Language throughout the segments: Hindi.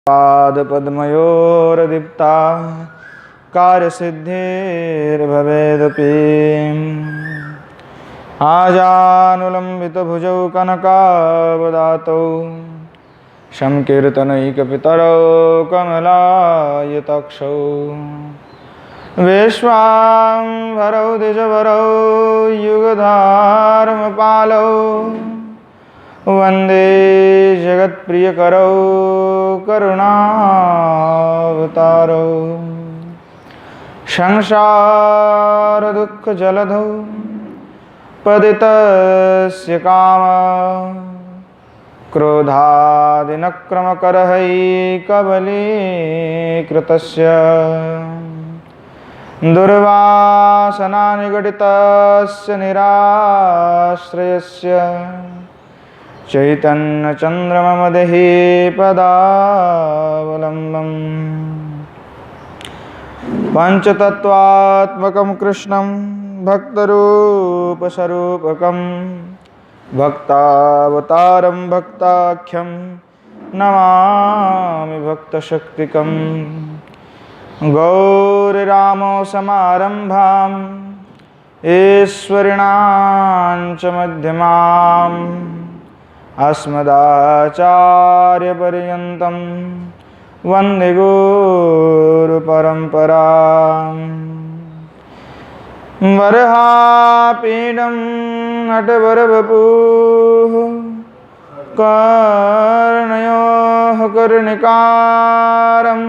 पादपद्मयोरदीप्ता कार्यसिद्धिर्भवेदपि आजानुलम्बितभुजौ कनकावदातौ संकीर्तनैकपितरौ कमलायताक्षौ विश्वाम्भरौ द्विजवरौ युगधर्मपालौ वन्दे जगत्प्रियकरौ करुणावतारौ संसारदुःखजलधौ पतितस्य कामः क्रोधादिनक्रमकरहैकबलीकृतस्य दुर्वासनानिगडितस्य निराश्रयस्य चैतन्यचन्द्रममदेहि पदावलम्बम् पञ्चतत्त्वात्मकं कृष्णं भक्तरूपस्वरूपकं भक्तावतारं भक्ताख्यं नमामि भक्तशक्तिकं गौररामसमारम्भाम् ईश्वरिणां च मध्यमाम् अस्मदाचार्यपर्यन्तं वन्दे गुरुपरम्पराम् वरहापीडं नटवरवपुः कर्णयोः कर्णिकारं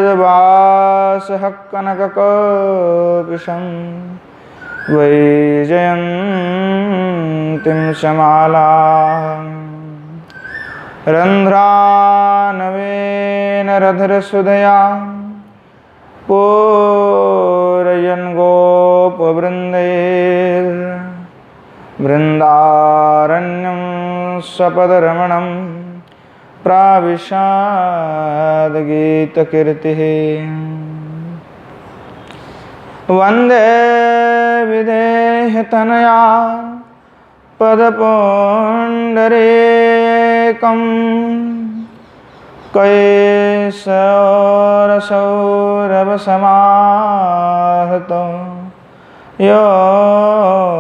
बिभ्रद्वासः कनककोकिशं वैजयन्तीं शमालां रन्ध्रानवेन रधरसुधया पूरयन् गोपवृन्दैर्वृन्दारण्यं सपदरमणं प्राविशाद्गीतकीर्तिः वन्दे विदेहतनया पदपुण्डरीकम् कैशोरसौरभसमाहृतो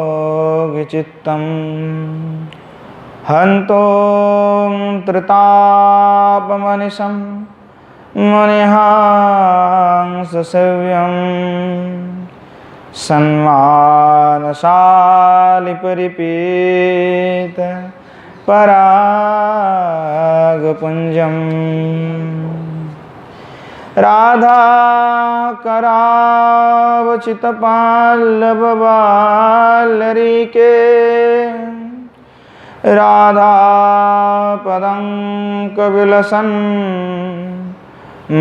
योगिचित्तं हन्तोऽमृतापमनिशं मुनिहांससेव्यं सन्मानशालिपरिपीत परागपुञ्जं राधाकरावचितपाल्लववाल्लरीके राधापदं कविलसन्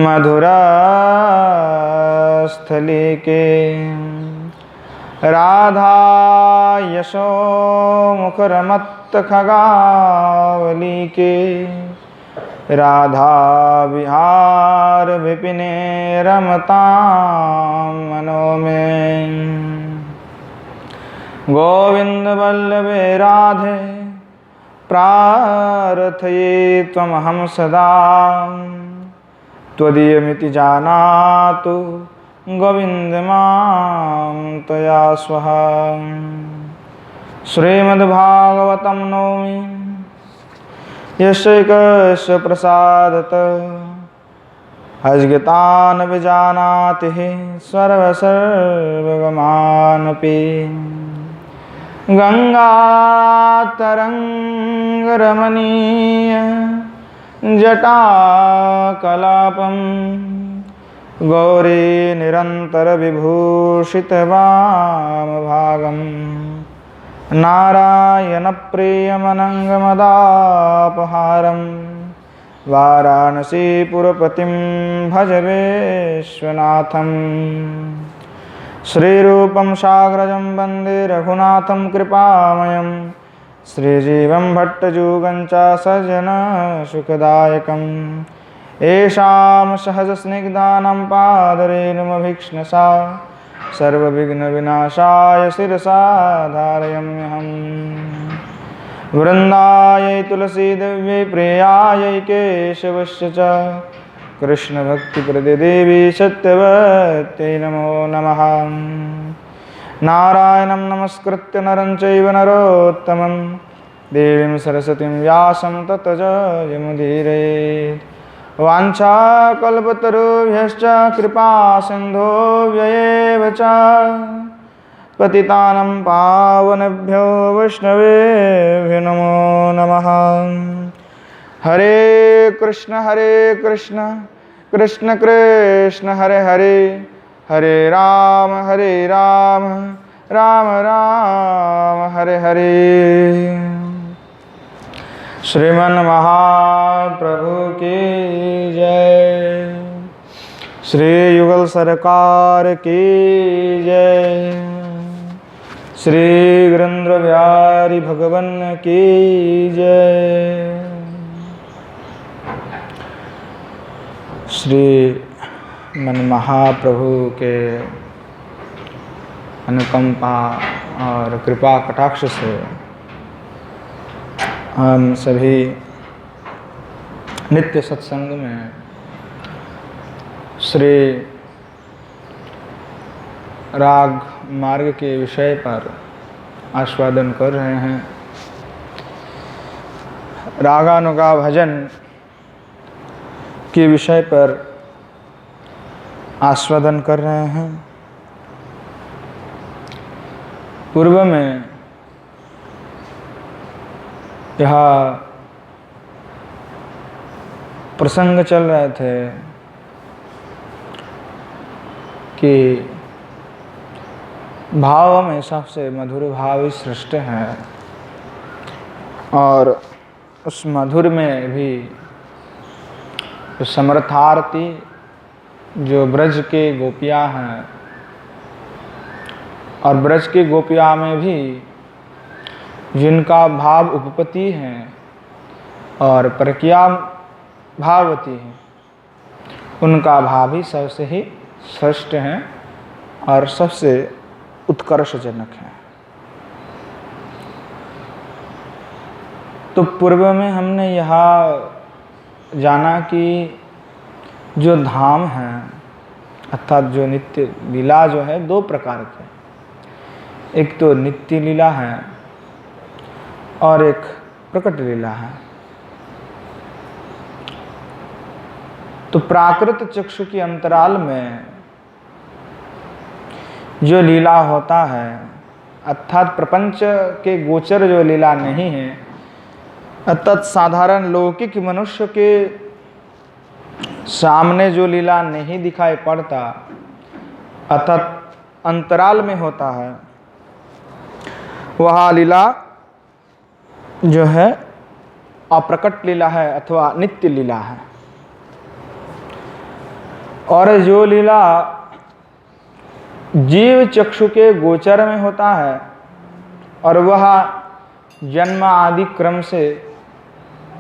मधुरास्थलीके राधा यशोमुखरमत्तखगावलीके राधा विहार विपिने रमतां मनो मे गोविंद वल्लभे राधे प्रार्थये त्वमहं सदा त्वदीयमिति जानातु गोविंद मां त्वया स्वहा श्रीमद्भागवतं नौमि यस्यैकस्य प्रसादत अज्ञतान् विजानाति सर्वगमानपि गंगातरङ्गरमणीय जटाकलापं गौरी निरन्तरविभूषितवामभागं नारायणप्रियमनङ्गमदापहारं वाराणसीपुरपतिं भज विश्वनाथं श्रीरूपं साग्रजं वन्दे रघुनाथं कृपामयं श्रीजीवं भट्टजुगं च सज्जनसुखदायकम् येषां सहजस्निग्धानां पादरेणुमभीक्ष्णसा सर्वविघ्नविनाशाय शिरसा धारयाम्यहम् वृन्दायै तुलसी दिव्यै प्रियायै केशवस्य च कृष्णभक्तिप्रदे देवी सत्यवत्यै नमो नमः। नारायणं नमस्कृत्य नरं चैव नरोत्तमं देवीं सरस्वतीं व्यासं ततो जयमुदीरयेत्। वाञ्छाकल्पतरुभ्यश्च कृपासिन्धुभ्यैव च पतितानं पावनेभ्यो वैष्णवेभ्यो नमो नमः। हरे कृष्ण कृष्ण कृष्ण हरे हरे, हरे राम राम राम हरे हरे। श्रीमन महाप्रभु की जय, श्री युगल सरकार की जय, श्री गिरिंद्र बिहारी भगवान की जय। श्री मन महाप्रभु के अनुकंपा और कृपा कटाक्ष से हम सभी नित्य सत्संग में श्री राग मार्ग के विषय पर आस्वादन कर रहे हैं। रागानुगा भजन के विषय पर आस्वादन कर रहे हैं। पूर्व में यह प्रसंग चल रहे थे कि भाव में सबसे मधुर भाव ही श्रेष्ठ है, और उस मधुर में भी जो समर्थार्थी जो ब्रज के गोपियाँ हैं, और ब्रज के गोपियाँ में भी जिनका भाव उपपत्ति है और प्रक्रिया भाववती है, उनका भाव ही सबसे ही श्रेष्ठ है और सबसे उत्कर्षजनक है। तो पूर्व में हमने यह जाना कि जो धाम है अर्थात जो नित्य लीला जो है दो प्रकार के, एक तो नित्य लीला है और एक प्रकट लीला है। तो प्राकृत चक्षु के अंतराल में जो लीला होता है अर्थात प्रपंच के गोचर जो लीला नहीं है, अर्थात साधारण लौकिक मनुष्य के सामने जो लीला नहीं दिखाई पड़ता अर्थात अंतराल में होता है, वह लीला जो है अप्रकट लीला है अथवा नित्य लीला है। और जो लीला जीव चक्षु के गोचर में होता है और वह जन्म आदि क्रम से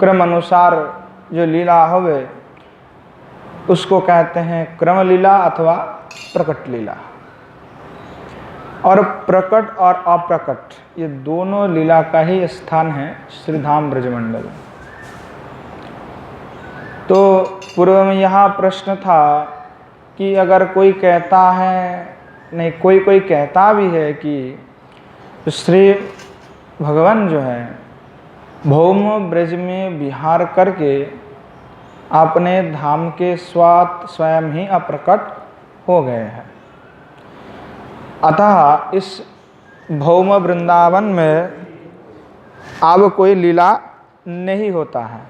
क्रम अनुसार जो लीला होवे उसको कहते हैं क्रम लीला अथवा प्रकट लीला। और प्रकट और अप्रकट ये दोनों लीला का ही स्थान है श्रीधाम ब्रजमंडल। तो पूर्व में यहाँ प्रश्न था कि अगर कोई कहता है, नहीं कोई कहता भी है कि श्री भगवान जो है भौम ब्रज में विहार करके अपने धाम के स्वात स्वयं ही अप्रकट हो गए हैं, अतः इस भौम वृंदावन में अब कोई लीला नहीं होता है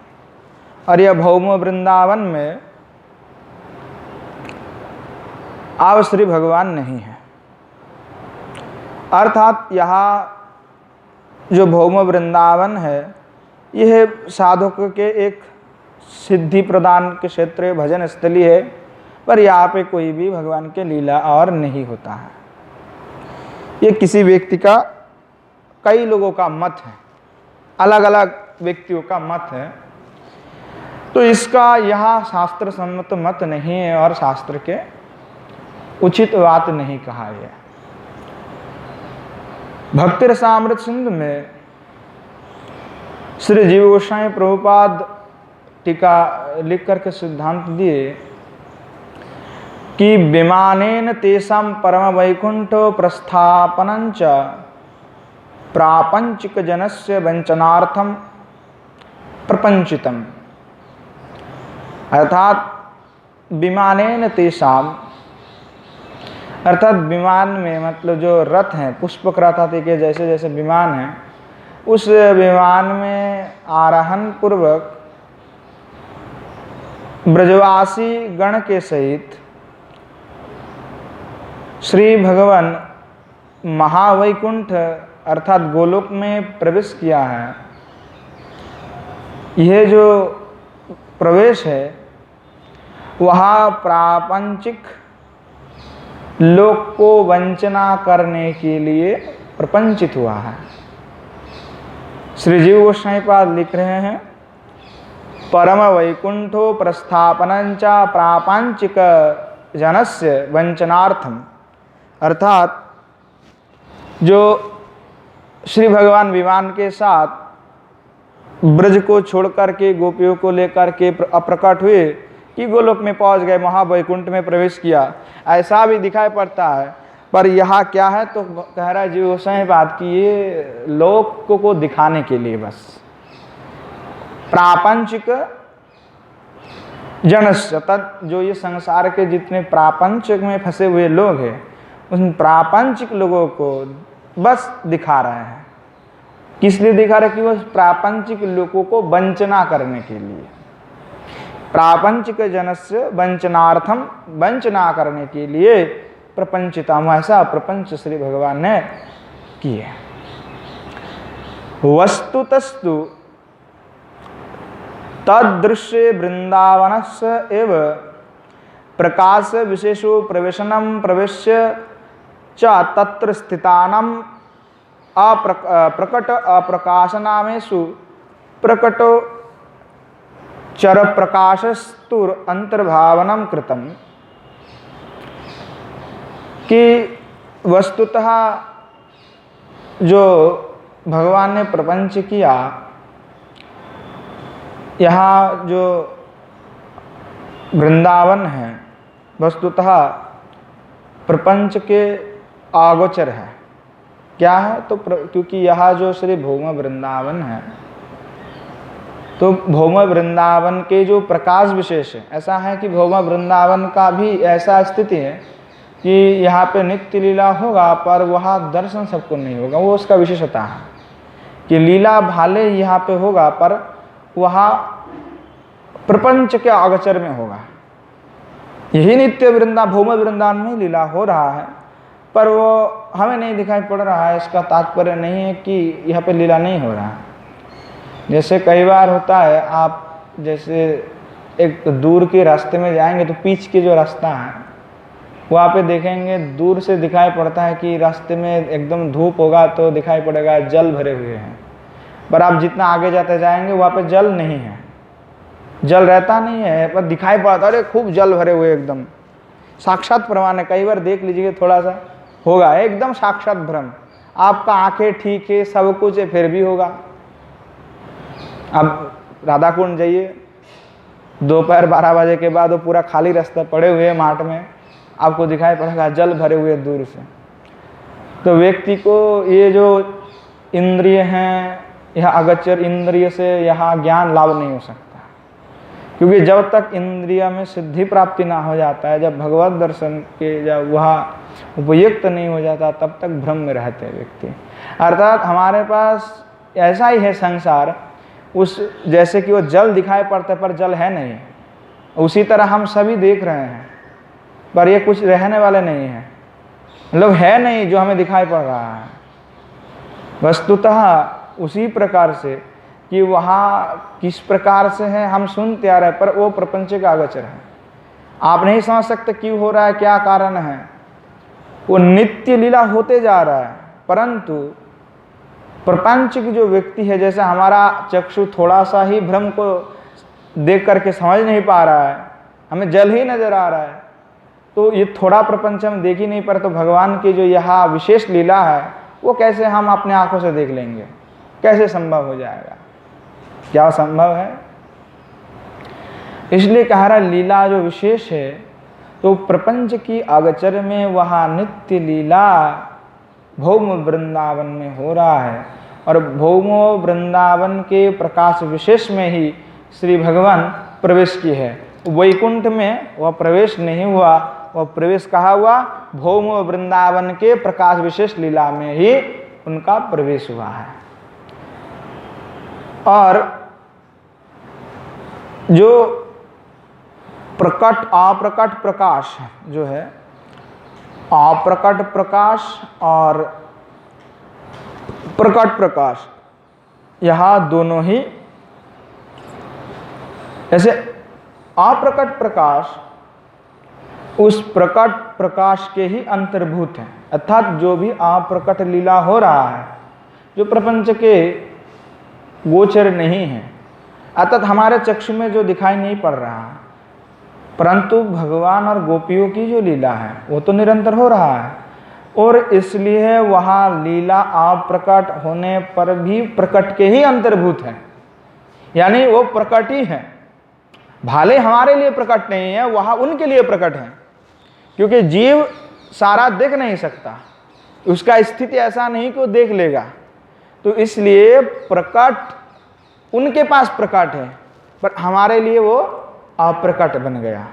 और यह भौम वृंदावन में अब श्री भगवान नहीं है। अर्थात यहाँ जो भौम वृंदावन है यह साधक के एक सिद्धि प्रदान के क्षेत्र भजन स्थली है, पर यहाँ पे कोई भी भगवान के लीला और नहीं होता है। ये किसी व्यक्ति का, कई लोगों का मत है, अलग अलग व्यक्तियों का मत है। तो इसका यहाँ शास्त्र सम्मत मत नहीं है और शास्त्र के उचित बात नहीं कहा है। भक्ति रसामृत सिंधु में श्री जीव गोस्वामी प्रभुपाद टीका लिख करके सिद्धांत दिए कि विमानेन तेषां परम वैकुंठ प्रस्थापनञ्च प्रापंचिक जनस्य वंचनार्थम प्रपंचितम। अर्थात विमानेन तेषाम, अर्थात विमान में मतलब जो रथ हैं, पुष्पक रथ आदि के जैसे जैसे विमान हैं, उस विमान में आरोहण पूर्वक ब्रजवासी गण के सहित श्री भगवान महावैकुंठ अर्थात गोलोक में प्रवेश किया है। यह जो प्रवेश है वह प्रापंचिक लोक को वंचना करने के लिए प्रपंचित हुआ है। श्री जीव गोस्वामी पाद लिख रहे हैं, परम वैकुंठो प्रस्थापनंचा प्रापंचिक जनस्य वंचनार्थम। अर्थात जो श्री भगवान विमान के साथ ब्रज को छोड़कर के गोपियों को लेकर के अप्रकट हुए कि गोलोक में पहुंच गए, महावैकुंठ में प्रवेश किया, ऐसा भी दिखाई पड़ता है। पर यहाँ क्या है तो कह रहा है जीव गोस्वामी बात की ये लोक को दिखाने के लिए बस प्रापंचिक जनस्य, तत् जो ये संसार के जितने प्रापंचिक में फंसे हुए लोग हैं उन प्रापंचिक लोगों को बस दिखा रहे हैं। किस लिए दिखा रहे? कि वो प्रापंचिक लोगों को वंचना करने के लिए, प्रापंचिक जनस्य वंचनार्थम, वंचना करने के लिए प्रपंचितम, ऐसा प्रपंच श्री भगवान ने किए। वस्तुतस्तु तदृश्य वृंदावनस्य एव प्रकाश विशेषो प्रवेशनम प्रवेश्य च तत्र स्थितानाम प्रकट अप्रकाशनामेषु प्रकटो चर प्रकाशस्तुर अंतर्भावनम कृतम। कि वस्तुतः जो भगवान ने प्रपंच किया, यहाँ जो वृंदावन है वस्तुतः प्रपंच के आगोचर है। क्या है तो क्योंकि यहाँ जो श्री भौम वृंदावन है तो भौम वृंदावन के जो प्रकाश विशेष है, ऐसा है कि भौम वृंदावन का भी ऐसा स्थिति है कि यहाँ पे नित्य लीला होगा पर वहाँ दर्शन सबको नहीं होगा। वो उसका विशेषता है कि लीला भाले यहाँ पे होगा पर वहाँ प्रपंच के अगोचर में होगा। यही नित्य भौम वृंदावन में लीला हो रहा है पर वो हमें नहीं दिखाई पड़ रहा है। इसका तात्पर्य नहीं है कि यहाँ पे लीला नहीं हो रहा है। जैसे कई बार होता है, आप जैसे एक दूर के रास्ते में जाएंगे तो पीछ के जो रास्ता है वहाँ पे देखेंगे दूर से दिखाई पड़ता है कि रास्ते में एकदम धूप होगा तो दिखाई पड़ेगा जल भरे हुए हैं, पर आप जितना आगे जाते जाएंगे वहाँ पे जल नहीं है, जल रहता नहीं है पर दिखाई पड़ता है अरे खूब जल भरे हुए एकदम। साक्षात प्रमाण है, कई बार देख लीजिए थोड़ा सा होगा एकदम साक्षात भ्रम। आपका आंखें ठीक है सब कुछ है फिर भी होगा। अब राधा कुंड जाइए, दोपहर 12 बजे के बाद वो पूरा खाली रास्ता पड़े हुए मार्ट में, आपको दिखाई पड़ेगा जल भरे हुए दूर से। तो व्यक्ति को ये जो इंद्रिय हैं यह अगोचर इंद्रिय से यहाँ ज्ञान लाभ नहीं हो सकता, क्योंकि जब तक इंद्रिय में सिद्धि प्राप्ति ना हो जाता है, जब भगवत दर्शन के जब वह उपयुक्त नहीं हो जाता तब तक भ्रम में रहते हैं व्यक्ति। अर्थात हमारे पास ऐसा ही है संसार, उस जैसे कि वो जल दिखाई पड़ता है पर जल है नहीं, उसी तरह हम सभी देख रहे हैं पर ये कुछ रहने वाले नहीं है, मतलब है नहीं जो हमें दिखाई पड़ रहा है। वस्तुतः उसी प्रकार से कि वहाँ किस प्रकार से है हम सुनते आ रहे हैं पर वो प्रपंच का अगोचर है। आप नहीं समझ सकते क्यों हो रहा है, क्या कारण है। वो नित्य लीला होते जा रहा है परंतु प्रपंच की जो व्यक्ति है, जैसे हमारा चक्षु थोड़ा सा ही भ्रम को देख करके समझ नहीं पा रहा है, हमें जल ही नजर आ रहा है, तो ये थोड़ा प्रपंच हम देख ही नहीं पाते, तो भगवान की जो यहाँ विशेष लीला है वो कैसे हम अपने आंखों से देख लेंगे, कैसे संभव हो जाएगा। क्या संभव है? इसलिए कह रहा लीला जो विशेष है तो प्रपंच की अगचर में वह नित्य लीला भौम वृंदावन में हो रहा है। और भौमो वृंदावन के प्रकाश विशेष में ही श्री भगवान प्रवेश की है। वैकुंठ में वह प्रवेश नहीं हुआ, वह प्रवेश कहाँ हुआ? भौमो वृंदावन के प्रकाश विशेष लीला में ही उनका प्रवेश हुआ है। और जो प्रकट अप्रकट प्रकाश जो है, अप्रकट प्रकाश और प्रकट प्रकाश, यह दोनों ही ऐसे अप्रकट प्रकाश उस प्रकट प्रकाश के ही अंतर्भूत है। अर्थात जो भी अप्रकट लीला हो रहा है, जो प्रपंच के गोचर नहीं है, अर्थात हमारे चक्षु में जो दिखाई नहीं पड़ रहा है, परंतु भगवान और गोपियों की जो लीला है वो तो निरंतर हो रहा है। और इसलिए वहाँ लीला अप्रकट होने पर भी प्रकट के ही अंतर्भूत है, यानी वो प्रकट ही है। भाले हमारे लिए प्रकट नहीं है, वहाँ उनके लिए प्रकट है, क्योंकि जीव सारा देख नहीं सकता, उसका स्थिति ऐसा नहीं कि वो देख लेगा। तो इसलिए प्रकट उनके पास प्रकट है, पर हमारे लिए वो अप्रकट बन गया,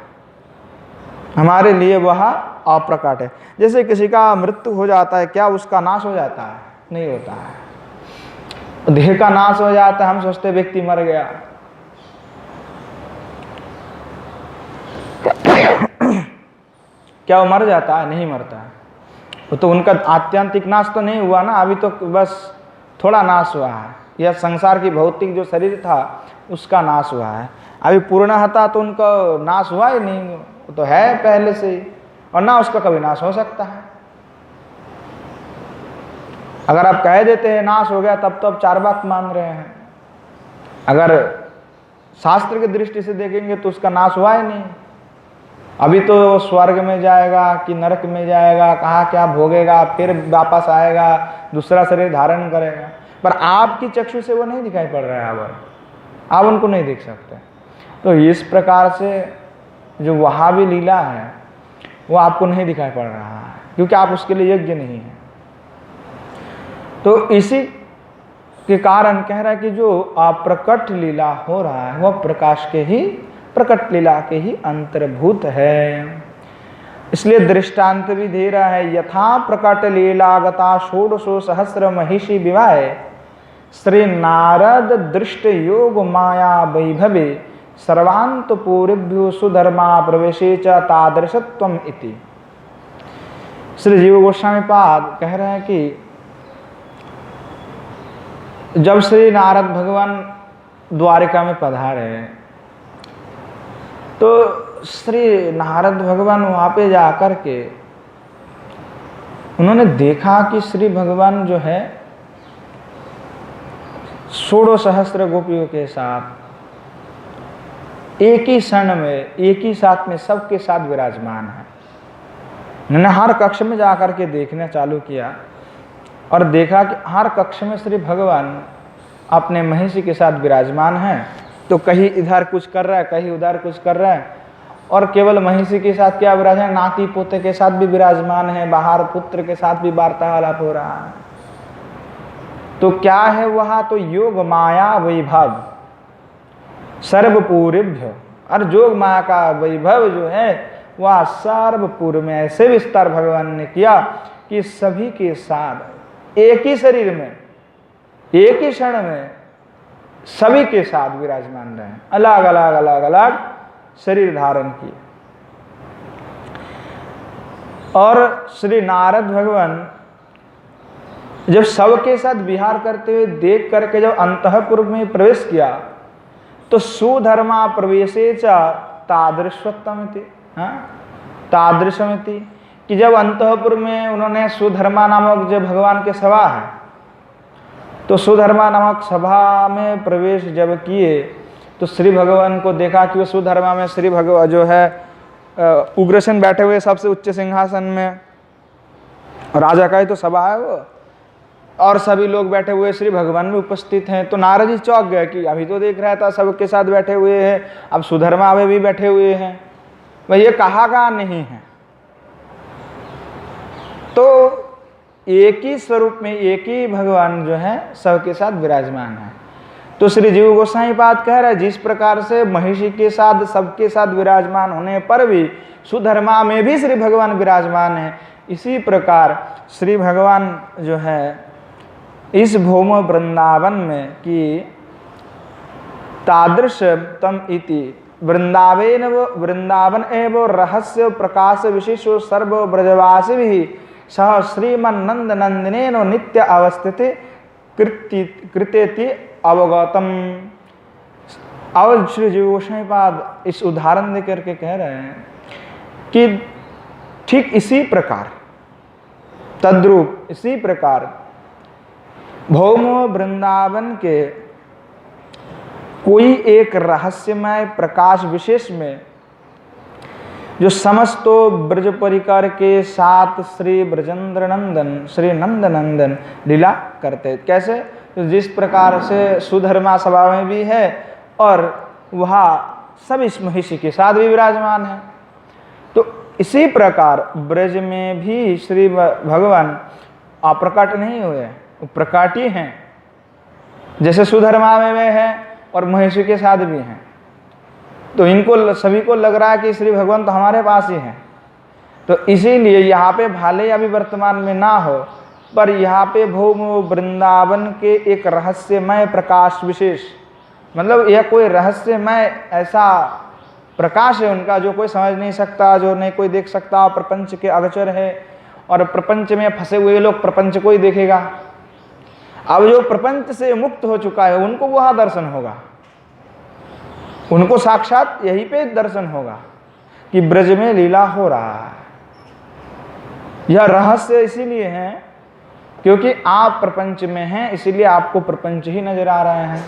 हमारे लिए वह अप्रकट है। जैसे किसी का मृत्यु हो जाता है, क्या उसका नाश हो जाता है? नहीं होता है। देह का नाश हो जाता है, हम सोचते व्यक्ति मर गया। क्या वो मर जाता है? नहीं मरता है। वो तो उनका आत्यंतिक नाश तो नहीं हुआ ना, अभी तो बस थोड़ा नाश हुआ है। यह संसार की भौतिक जो शरीर था उसका नाश हुआ है, अभी पूर्णतः तो उनका नाश हुआ ही नहीं, वो तो है पहले से ही, और ना उसका कभी नाश हो सकता है। अगर आप कह देते हैं नाश हो गया, तब तो आप चार बात मान रहे हैं। अगर शास्त्र की दृष्टि से देखेंगे तो उसका नाश हुआ ही नहीं, अभी तो स्वर्ग में जाएगा कि नरक में जाएगा, कहाँ क्या भोगेगा, फिर वापस आएगा, दूसरा शरीर धारण करेगा। पर आपकी चक्षु से वो नहीं दिखाई पड़ रहा है, आप उनको नहीं देख सकते। तो इस प्रकार से जो वहाँ भी लीला है वो आपको नहीं दिखाई पड़ रहा है, क्योंकि आप उसके लिए योग्य नहीं है। तो इसी के कारण कह रहा है कि जो अप्रकट लीला हो रहा है वह प्रकाश के ही, प्रकट लीला के ही अंतर्भूत है। इसलिए दृष्टांत भी दे रहा है, यथा प्रकट लीलागता षोडशो सहस्र महिषी विवाह श्री नारद दृष्ट योग माया वैभवे सर्वांत पूर्वभ्यो सुधर्मा प्रवेशे च तादृशत्वम इति। श्री जीव गोस्वामी पाद कह रहे हैं कि जब श्री नारद भगवान द्वारिका में पधारे तो श्री नारद भगवान वहाँ पे जाकर के उन्होंने देखा कि श्री भगवान जो है 16 सहस्त्र गोपियों के साथ एक ही क्षण में, एक ही साथ में सबके साथ विराजमान है। उन्होंने हर कक्ष में जाकर के देखना चालू किया और देखा कि हर कक्ष में श्री भगवान अपने महिषी के साथ विराजमान हैं। तो कहीं इधर कुछ कर रहा है, कहीं उधर कुछ कर रहा है, और केवल महिषी के साथ क्या विराजमान, नाती पोते के साथ भी विराजमान है, बाहर पुत्र के साथ भी वार्तालाप हो रहा है। तो क्या है वहाँ? तो योग माया वैभव सर्वपूर्वभ्य, और जोग माया का वैभव जो है वह सर्वपूर्व में ऐसे विस्तार भगवान ने किया कि सभी के साथ एक ही शरीर में, एक ही क्षण में सभी के साथ विराजमान रहे, अलग अलग अलग अलग शरीर धारण किए। और श्री नारद भगवान जब सबके साथ विहार करते हुए देख करके जब अंतःपुर में प्रवेश किया तो सुधर्मा प्रवेशे च तादृशत्वमिति, तादृशमिति, कि जब अंतःपुर में उन्होंने सुधर्मा नामक जो भगवान के सभा है, तो सुधर्मा नामक सभा में प्रवेश जब किए तो श्री भगवान को देखा कि वो सुधर्मा में श्री भगवान जो है उग्रसेन बैठे हुए सबसे उच्च सिंहासन में, राजा का ही तो सभा है वो, और सभी लोग बैठे हुए, श्री भगवान भी उपस्थित हैं। तो नारद जी चौंक गए कि अभी तो देख रहा था सबके साथ बैठे हुए हैं, अब सुधर्मा में भी बैठे हुए हैं, वह ये कहा नहीं है। तो एक ही स्वरूप में एक ही भगवान जो है सबके साथ विराजमान है। तो श्री जीव गोसाई पाद कह रहे हैं, जिस प्रकार से महिषी के साथ सबके साथ विराजमान होने पर भी सुधर्मा में भी श्री भगवान विराजमान है, इसी प्रकार श्री भगवान जो है इस भौम वृंदावन में कि तादृश तम इति वृंदावन एवं रहस्य प्रकाश विशेषो सर्व ब्रजवासी भी सह श्रीमन्नंद नंदिनेनो नित्य अवस्थिति कृतेति अवगतम। और श्री जीव गोसाईपाद इस उदाहरण दे करके कह रहे हैं कि ठीक इसी प्रकार, तद्रूप इसी प्रकार भौम वृंदावन के कोई एक रहस्यमय प्रकाश विशेष में जो समस्तो ब्रज परिकर के साथ श्री ब्रजेंद्र नंदन श्री नंद नंदन लीला करते। कैसे? तो जिस प्रकार से सुधर्मा सभा में भी है और वहाँ सब इस महिषी के साथ भी विराजमान है, तो इसी प्रकार ब्रज में भी श्री भगवान अप्रकट नहीं हुए, प्रकट ही हैं। जैसे सुधर्मा में है और महिषी के साथ भी हैं, तो इनको सभी को लग रहा है कि श्री भगवान तो हमारे पास ही हैं। तो इसीलिए यहाँ पे भले अभी वर्तमान में ना हो, पर यहाँ पे भौम वृंदावन के एक रहस्यमय प्रकाश विशेष, मतलब यह कोई रहस्यमय ऐसा प्रकाश है उनका जो कोई समझ नहीं सकता, जो नहीं कोई देख सकता, प्रपंच के अगोचर है। और प्रपंच में फंसे हुए लोग प्रपंच को ही देखेगा। अब जो प्रपंच से मुक्त हो चुका है उनको वहाँ दर्शन होगा, उनको साक्षात यहीं पे दर्शन होगा कि ब्रज में लीला हो रहा है। यह रहस्य इसीलिए है क्योंकि आप प्रपंच में हैं, इसीलिए आपको प्रपंच ही नजर आ रहे हैं।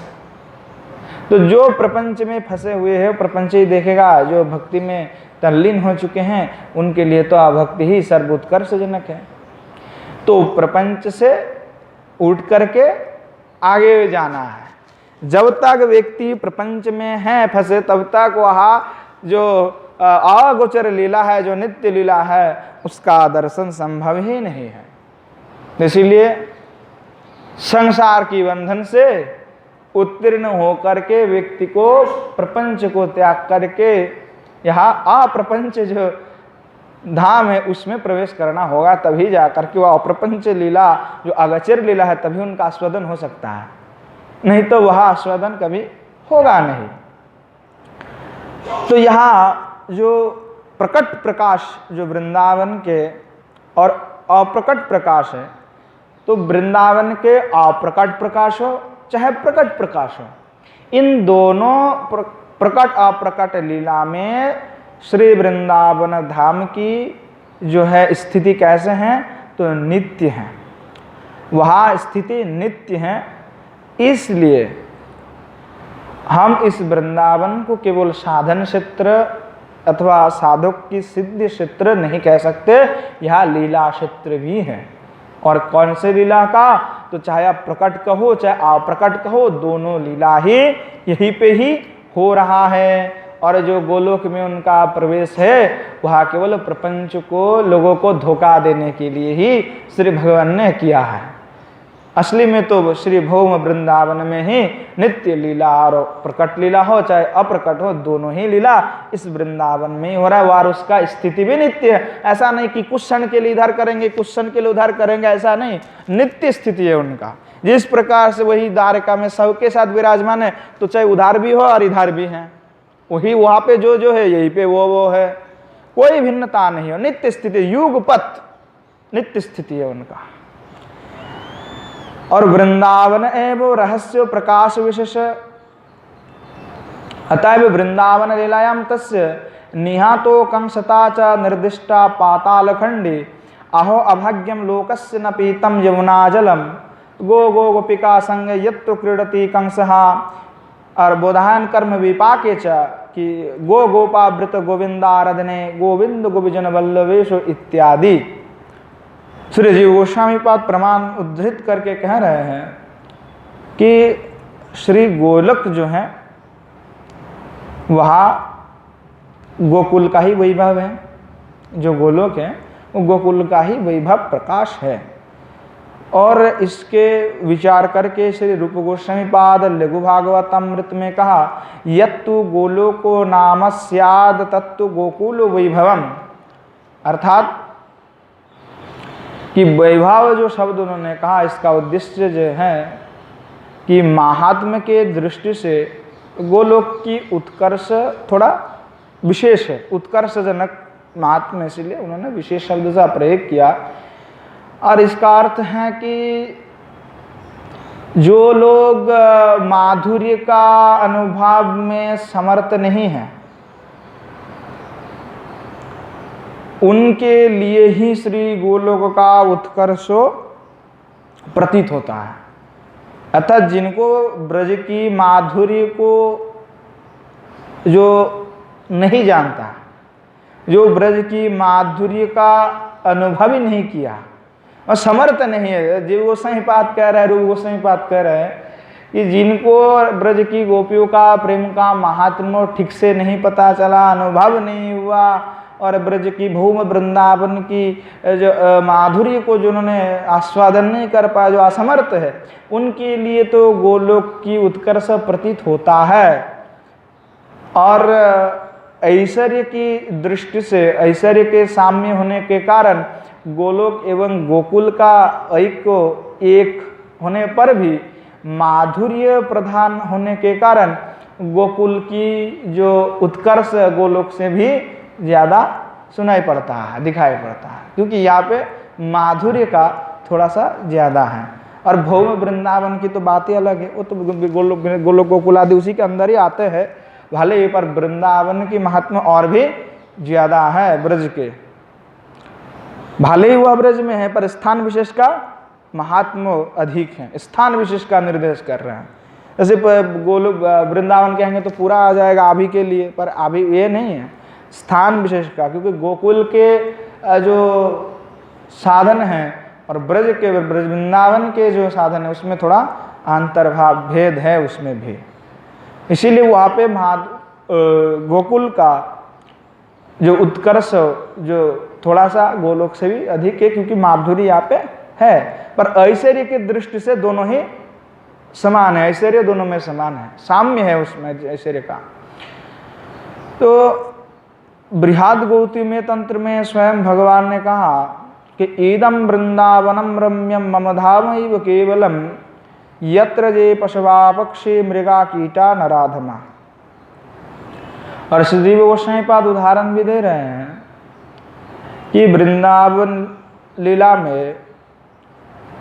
तो जो प्रपंच में फंसे हुए हैं प्रपंच ही देखेगा, जो भक्ति में तल्लीन हो चुके हैं उनके लिए तो भक्ति ही सर्वोत्कर्षजनक है। तो प्रपंच से उठ करके आगे जाना है। जब तक व्यक्ति प्रपंच में है फंसे, तब तक वहाँ जो अगोचर लीला है, जो नित्य लीला है, उसका दर्शन संभव ही नहीं है। इसीलिए संसार की बंधन से उत्तीर्ण होकर के व्यक्ति को प्रपंच को त्याग करके यहाँ अप्रपंच जो धाम है उसमें प्रवेश करना होगा, तभी जाकर के वह अप्रपंच लीला जो अगोचर लीला है तभी उनका आस्वादन हो सकता है, नहीं तो वह आस्वादन कभी होगा नहीं। तो यहाँ जो प्रकट प्रकाश जो वृंदावन के और अप्रकट प्रकाश है, तो वृंदावन के अप्रकट प्रकाश हो चाहे प्रकट प्रकाश हो, इन दोनों प्रकट अप्रकट लीला में श्री वृंदावन धाम की जो है स्थिति कैसे है, तो नित्य है, वहाँ स्थिति नित्य है। इसलिए हम इस वृंदावन को केवल साधन क्षेत्र अथवा साधक की सिद्धि क्षेत्र नहीं कह सकते, यह लीला क्षेत्र भी है। और कौन से लीला का, तो चाहे आप प्रकट कहो चाहे अप्रकट कहो, दोनों लीला ही यहीं पे ही हो रहा है। और जो गोलोक में उनका प्रवेश है वह केवल प्रपंच को लोगों को धोखा देने के लिए ही श्री भगवान ने किया है। असली में तो श्री भौम वृंदावन में ही नित्य लीला और प्रकट लीला हो चाहे अप्रकट हो, दोनों ही लीला इस वृंदावन में ही हो रहा है। और उसका स्थिति भी नित्य है, ऐसा नहीं कि कुछ क्षण के लिए इधर करेंगे कुछ क्षण के लिए उधर करेंगे, ऐसा नहीं, नित्य स्थिति है उनका। जिस प्रकार से वही द्वारका में सबके साथ विराजमान है, तो चाहे उधर भी हो और इधर भी है, वही वहां पे जो है यही पे वो है, कोई भिन्नता नहीं हो, नित्य स्थिति, युगपत नित्य स्थिति है उनका। और वृंदावन एवं रहस्य प्रकाश विशेष, अतएव वृंदावन लीलायाम तस्य निहातो कंसता च निर्दिष्टा पाताल खंडे अहो अभाग्यम लोकस्य न पीतम यमुना जलम गो गो गोपिका संग यत्तु क्रीडति कंसहा। और बोधायन कर्म विपाके च कि गो गोपावृत गोविंदाराधने गोविंद गोविजन वल्लभेश इत्यादि। श्री जीव गोस्वामी पाद प्रमाण उद्धृत करके कह रहे हैं कि श्री गोलक जो है वहाँ गोकुल का ही वैभव है। जो गोलोक है वो गोकुल का ही वैभव प्रकाश है। और इसके विचार करके श्री रूप गोस्वामी पाद लघु भागवतामृत में कहा, यत्तु गोलोको नाम स्याद तत्तु गोकुल वैभवम, अर्थात कि वैभव जो शब्द उन्होंने कहा इसका उद्देश्य जो है कि महात्म्य के दृष्टि से गोलोक की उत्कर्ष थोड़ा विशेष है, उत्कर्षजनक महात्म्य, इसलिए उन्होंने विशेष शब्द का प्रयोग किया। और इसका अर्थ है कि जो लोग माधुर्य का अनुभव में समर्थ नहीं है उनके लिए ही श्री गोलोक का उत्कर्ष प्रतीत होता है। अर्थात जिनको ब्रज की माधुर्य को जो नहीं जानता, जो ब्रज की माधुर्य का अनुभव ही नहीं किया और समर्थ नहीं है, जीव गोस्वामी पाद कह रहे हैं, रूप गोस्वामी पाद कह रहे हैं कि जिनको ब्रज की गोपियों का प्रेम का महात्म्य ठीक से नहीं पता चला, अनुभव नहीं हुआ और ब्रज की भूम वृंदावन की जो माधुर्य को जो उन्होंने आस्वादन नहीं कर पाया, जो असमर्थ है, उनके लिए तो गोलोक की उत्कर्ष प्रतीत होता है। और ऐश्वर्य की दृष्टि से, ऐश्वर्य के साम्य होने के कारण गोलोक एवं गोकुल का ऐक्य एक होने पर भी माधुर्य प्रधान होने के कारण गोकुल की जो उत्कर्ष गोलोक से भी ज़्यादा सुनाई पड़ता है, दिखाई पड़ता है, क्योंकि यहाँ पे माधुर्य का थोड़ा सा ज़्यादा है। और भौम वृंदावन की तो बात ही अलग है, वो तो गोलोक गोकुल आदि उसी के अंदर ही आते हैं, भले ही पर वृंदावन की महात्मा और भी ज़्यादा है ब्रज के, भले ही वह ब्रज में है पर स्थान विशेष का महात्मा अधिक है, स्थान विशेष का निर्देश कर रहे हैं। जैसे गोलोक वृंदावन कहेंगे तो पूरा आ जाएगा आभि के लिए, पर आभि ये नहीं है, स्थान विशेष का, क्योंकि गोकुल के जो साधन हैं और ब्रज के ब्रज वृंदावन के जो साधन है उसमें थोड़ा अंतर्भाव भेद है उसमें भी, इसीलिए वहाँ पे गोकुल का जो उत्कर्ष जो थोड़ा सा गोलोक से भी अधिक है, क्योंकि माधुर्य यहाँ पे है। पर ऐश्वर्य की दृष्टि से दोनों ही समान है, ऐश्वर्य दोनों में समान है, साम्य है उसमें ऐश्वर्य का। तो बृहद गौती में तंत्र में स्वयं भगवान ने कहा कि ईदम वृंदावनम रम्यम मम धामैव केवलम यत्र जे पशवा पक्षी मृगा कीटा नराधमा। और श्री गोस्वामी पाद उदाहरण भी दे रहे हैं कि वृंदावन लीला में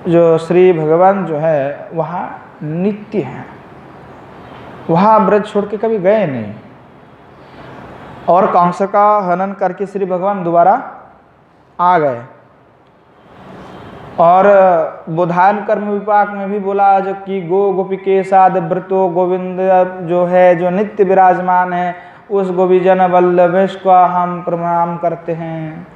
जो श्री भगवान जो है वहाँ नित्य हैं, वहाँ ब्रज छोड़ के कभी गए नहीं, और कंस का हनन करके श्री भगवान दोबारा आ गए। और बोधायन कर्म विपाक में भी बोला जो कि गो गोपी के साथ व्रतो गोविंद जो है जो नित्य विराजमान है, उस गोपीजन वल्लभेश को हम प्रणाम करते हैं।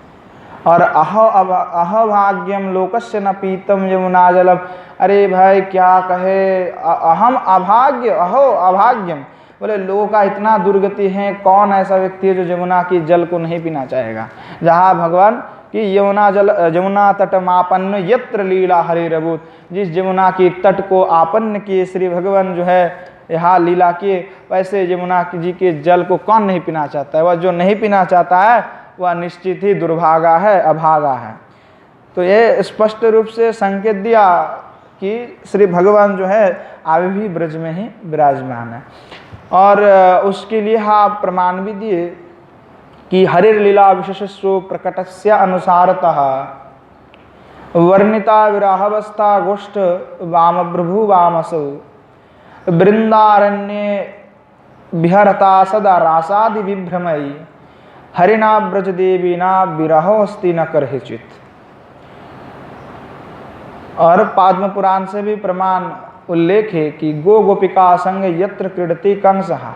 और अहो भाग्यम लोकस्य न पीतम यमुना जलम, अरे भाई क्या कहे, अहम अभाग्य, अहो अभाग्यम, बोले लोगों का इतना दुर्गति है, कौन ऐसा व्यक्ति है जो यमुना की जल को नहीं पीना चाहेगा। जहाँ भगवान कि यमुना तट मापन्न यत्र लीला हरे रबूत, जिस यमुना की तट को आपन्न किए श्री भगवान जो है यहाँ लीला किए, वैसे यमुना जी के जल को कौन नहीं पीना चाहता है। वह जो नहीं पीना चाहता है वह निश्चित ही दुर्भागा है, अभागा है। तो ये स्पष्ट रूप से संकेत दिया कि श्री भगवान जो है अभी भी ब्रज में ही विराजमान है। और उसके लिए हाँ प्रमाण भी दिए कि हरिर लीला विशेषस्व प्रकटस्य अनुसारतः वर्णिता विराहावस्था गोष्ठ वाम प्रभु वामसौ वृंदारण्ये विहरता सदा रासादि विभ्रमयी हरिणा ब्रजदेवीना विरहोस्ति न करहिचित। और पद्म पुराण से भी प्रमाण उल्लेख है कि गो गोपिका संग यत्र क्रीडति कंसहा।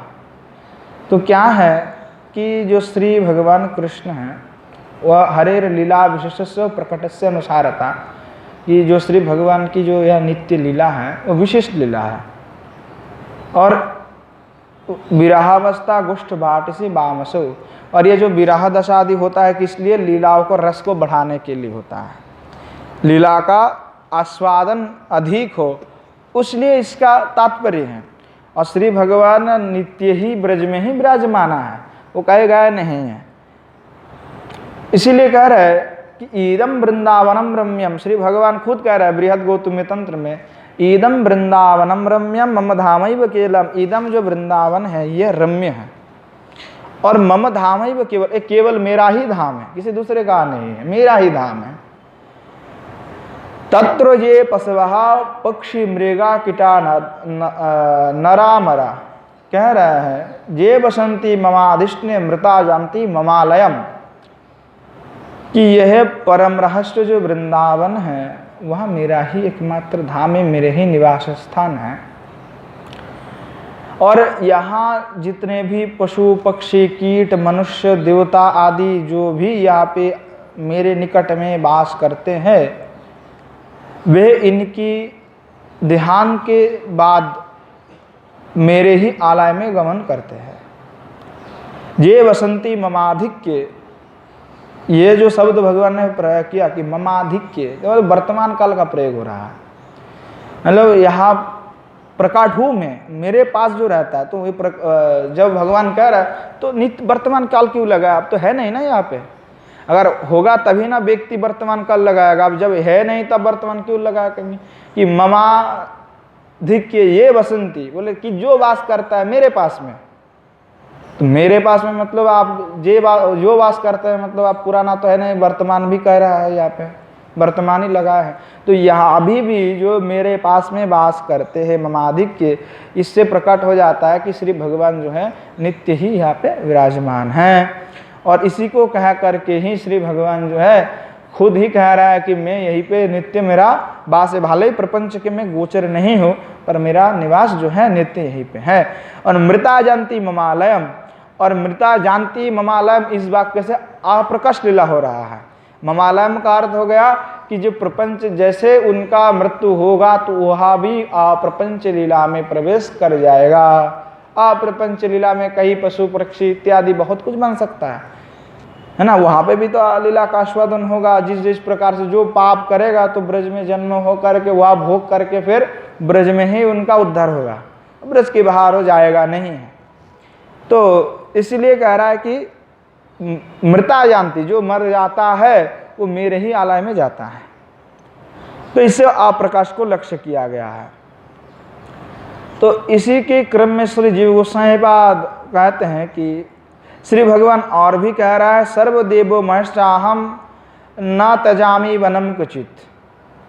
तो क्या है कि जो श्री भगवान कृष्ण हैं वह हरेर लीला विशेषस्य प्रकटस्य अनुसारता, कि जो श्री भगवान की जो यह नित्य लीला है वो विशिष्ट लीला है। और विराहावस्था गुष्ठ भाटसी बामसो, और ये जो विराह दशा आदि होता है किस लिए? लीलाओं को रस को बढ़ाने के लिए होता है, लीला का आस्वादन अधिक हो, उसलिए इसका तात्पर्य है। और श्री भगवान नित्य ही ब्रज में ही विराजमाना है, वो कहे गए नहीं है। इसीलिए कह रहे हैं कि ईदम वृंदावनम रम्यम, श्री भगवान खुद कह रहे हैं बृहद गौतम तंत्र में, ईदम वृंदावनम रम्यम मम धामैव केवलम, ईदम जो वृंदावन है यह रम्य है, और मम धामैव केवल, एक केवल मेरा ही धाम है, किसी दूसरे का नहीं है, मेरा ही धाम है। तत्र ये पशवहा पक्षी मृगा कीटा नरा मरा, कह रहे हैं ये बसंती ममाधिष्णे मृता जानती ममालयम, कि यह परम रहस्य जो वृंदावन है वह मेरा ही एकमात्र धाम है, मेरे ही निवास स्थान है। और यहाँ जितने भी पशु पक्षी कीट मनुष्य देवता आदि जो भी यहाँ पे मेरे निकट में वास करते हैं, वे इनकी ध्यान के बाद मेरे ही आलय में गमन करते हैं। ये वसंती ममाधिक्य, ये जो शब्द भगवान ने प्रयोग किया कि ममाधिक्य, तो वर्तमान काल का प्रयोग हो रहा है, मतलब यहाँ प्रकट हूँ मैं, मेरे पास जो रहता है, तो जब भगवान कह रहा है तो नित्य वर्तमान काल क्यों लगाया? अब तो है नहीं ना यहाँ पे, अगर होगा तभी ना व्यक्ति वर्तमान काल लगाएगा, अब जब है नहीं तब वर्तमान क्यों लगाया कभी? कि ममाधिक्य ये वसंती, बोले कि जो वास करता है मेरे पास में, तो मेरे पास में मतलब आप जो वास करते हैं, मतलब आप पुराना तो है नहीं, वर्तमान भी कह रहा है यहाँ पे, वर्तमान ही लगा है। तो यहाँ अभी भी जो मेरे पास में वास करते हैं ममाधिक्य, इससे प्रकट हो जाता है कि श्री भगवान जो है नित्य ही यहाँ पे विराजमान हैं। और इसी को कह करके ही श्री भगवान जो है खुद ही कह रहा है कि मैं यहीं पे नित्य मेरा वास है, भले ही प्रपंच के मैं गोचर नहीं हूँ, पर मेरा निवास जो है नित्य यहीं पे है। और मृता जानती ममालयम, और मृता जानती ममालयम, इस वाक्य से अप्रकट लीला हो रहा है। ममालयम का अर्थ हो गया कि जो प्रपंच जैसे उनका मृत्यु होगा तो वह भी अप्रपंच लीला में प्रवेश कर जाएगा। अप्रपंच लीला में कई पशु पक्षी इत्यादि बहुत कुछ बन सकता है ना, वहाँ पे भी तो लीला का आस्वादन होगा। जिस प्रकार से जो पाप करेगा तो ब्रज में जन्म हो करके वह भोग करके फिर ब्रज में ही उनका उद्धार होगा, ब्रज के बाहर हो जाएगा नहीं है। तो इसलिए कह रहा है कि मृता जानती, जो मर जाता है वो मेरे ही आलय में जाता है। तो इससे अप्रकाश को लक्ष्य किया गया है। तो इसी के क्रम में श्री जीव गोस्वामी पाद कहते हैं कि श्री भगवान और भी कह रहा है, सर्वदेवो महेशाहम न त्यजामि वनम क्वचित,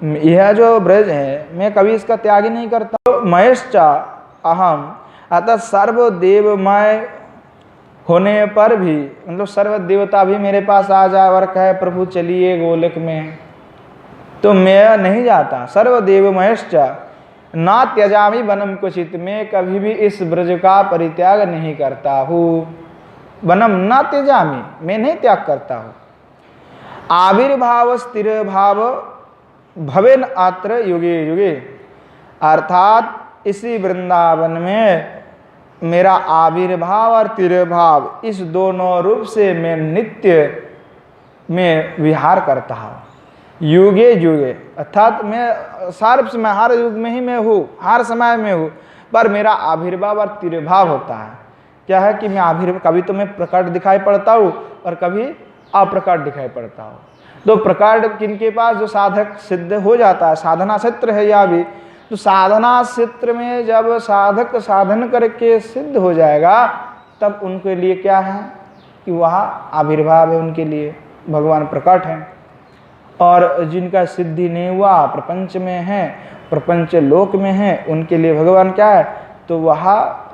यह जो ब्रज है मैं कभी इसका त्याग ही नहीं करता। तो महेशा अहम, अतः सर्वदेवमय होने पर भी, मतलब सर्व देवता भी मेरे पास आ जाए और कहे प्रभु चलिए गोलक में, तो मैं नहीं जाता। सर्वदेव महेश्चा ना त्यजामि वनम क्वचित, मैं कभी भी इस ब्रज का परित्याग नहीं करता हूँ। वनम ना त्यजामि, मैं नहीं त्याग करता हूँ। आविर्भाव स्थिर भाव भवेन अत्र युगे युगे, अर्थात इसी वृंदावन में मेरा आविर्भाव और तिरभाव, इस दोनों रूप से मैं नित्य में विहार करता हूँ। युगे युगे अर्थात मैं सार्व समय हर युग में ही मैं हूँ, हर समय में हूँ, पर मेरा आविर्भाव और तिरभाव होता है। क्या है कि मैं आविर्भाव, कभी तो मैं प्रकट दिखाई पड़ता हूँ और कभी अप्रकट दिखाई पड़ता हूँ। तो प्रकट किनके पास, जो साधक सिद्ध हो जाता है, साधना क्षेत्र है या भी, तो साधना क्षेत्र में जब साधक साधन करके सिद्ध हो जाएगा तब उनके लिए क्या है कि वहाँ आविर्भाव है, उनके लिए भगवान प्रकट हैं। और जिनका सिद्धि नहीं हुआ, प्रपंच में है, प्रपंच लोक में है, उनके लिए भगवान क्या है, तो वह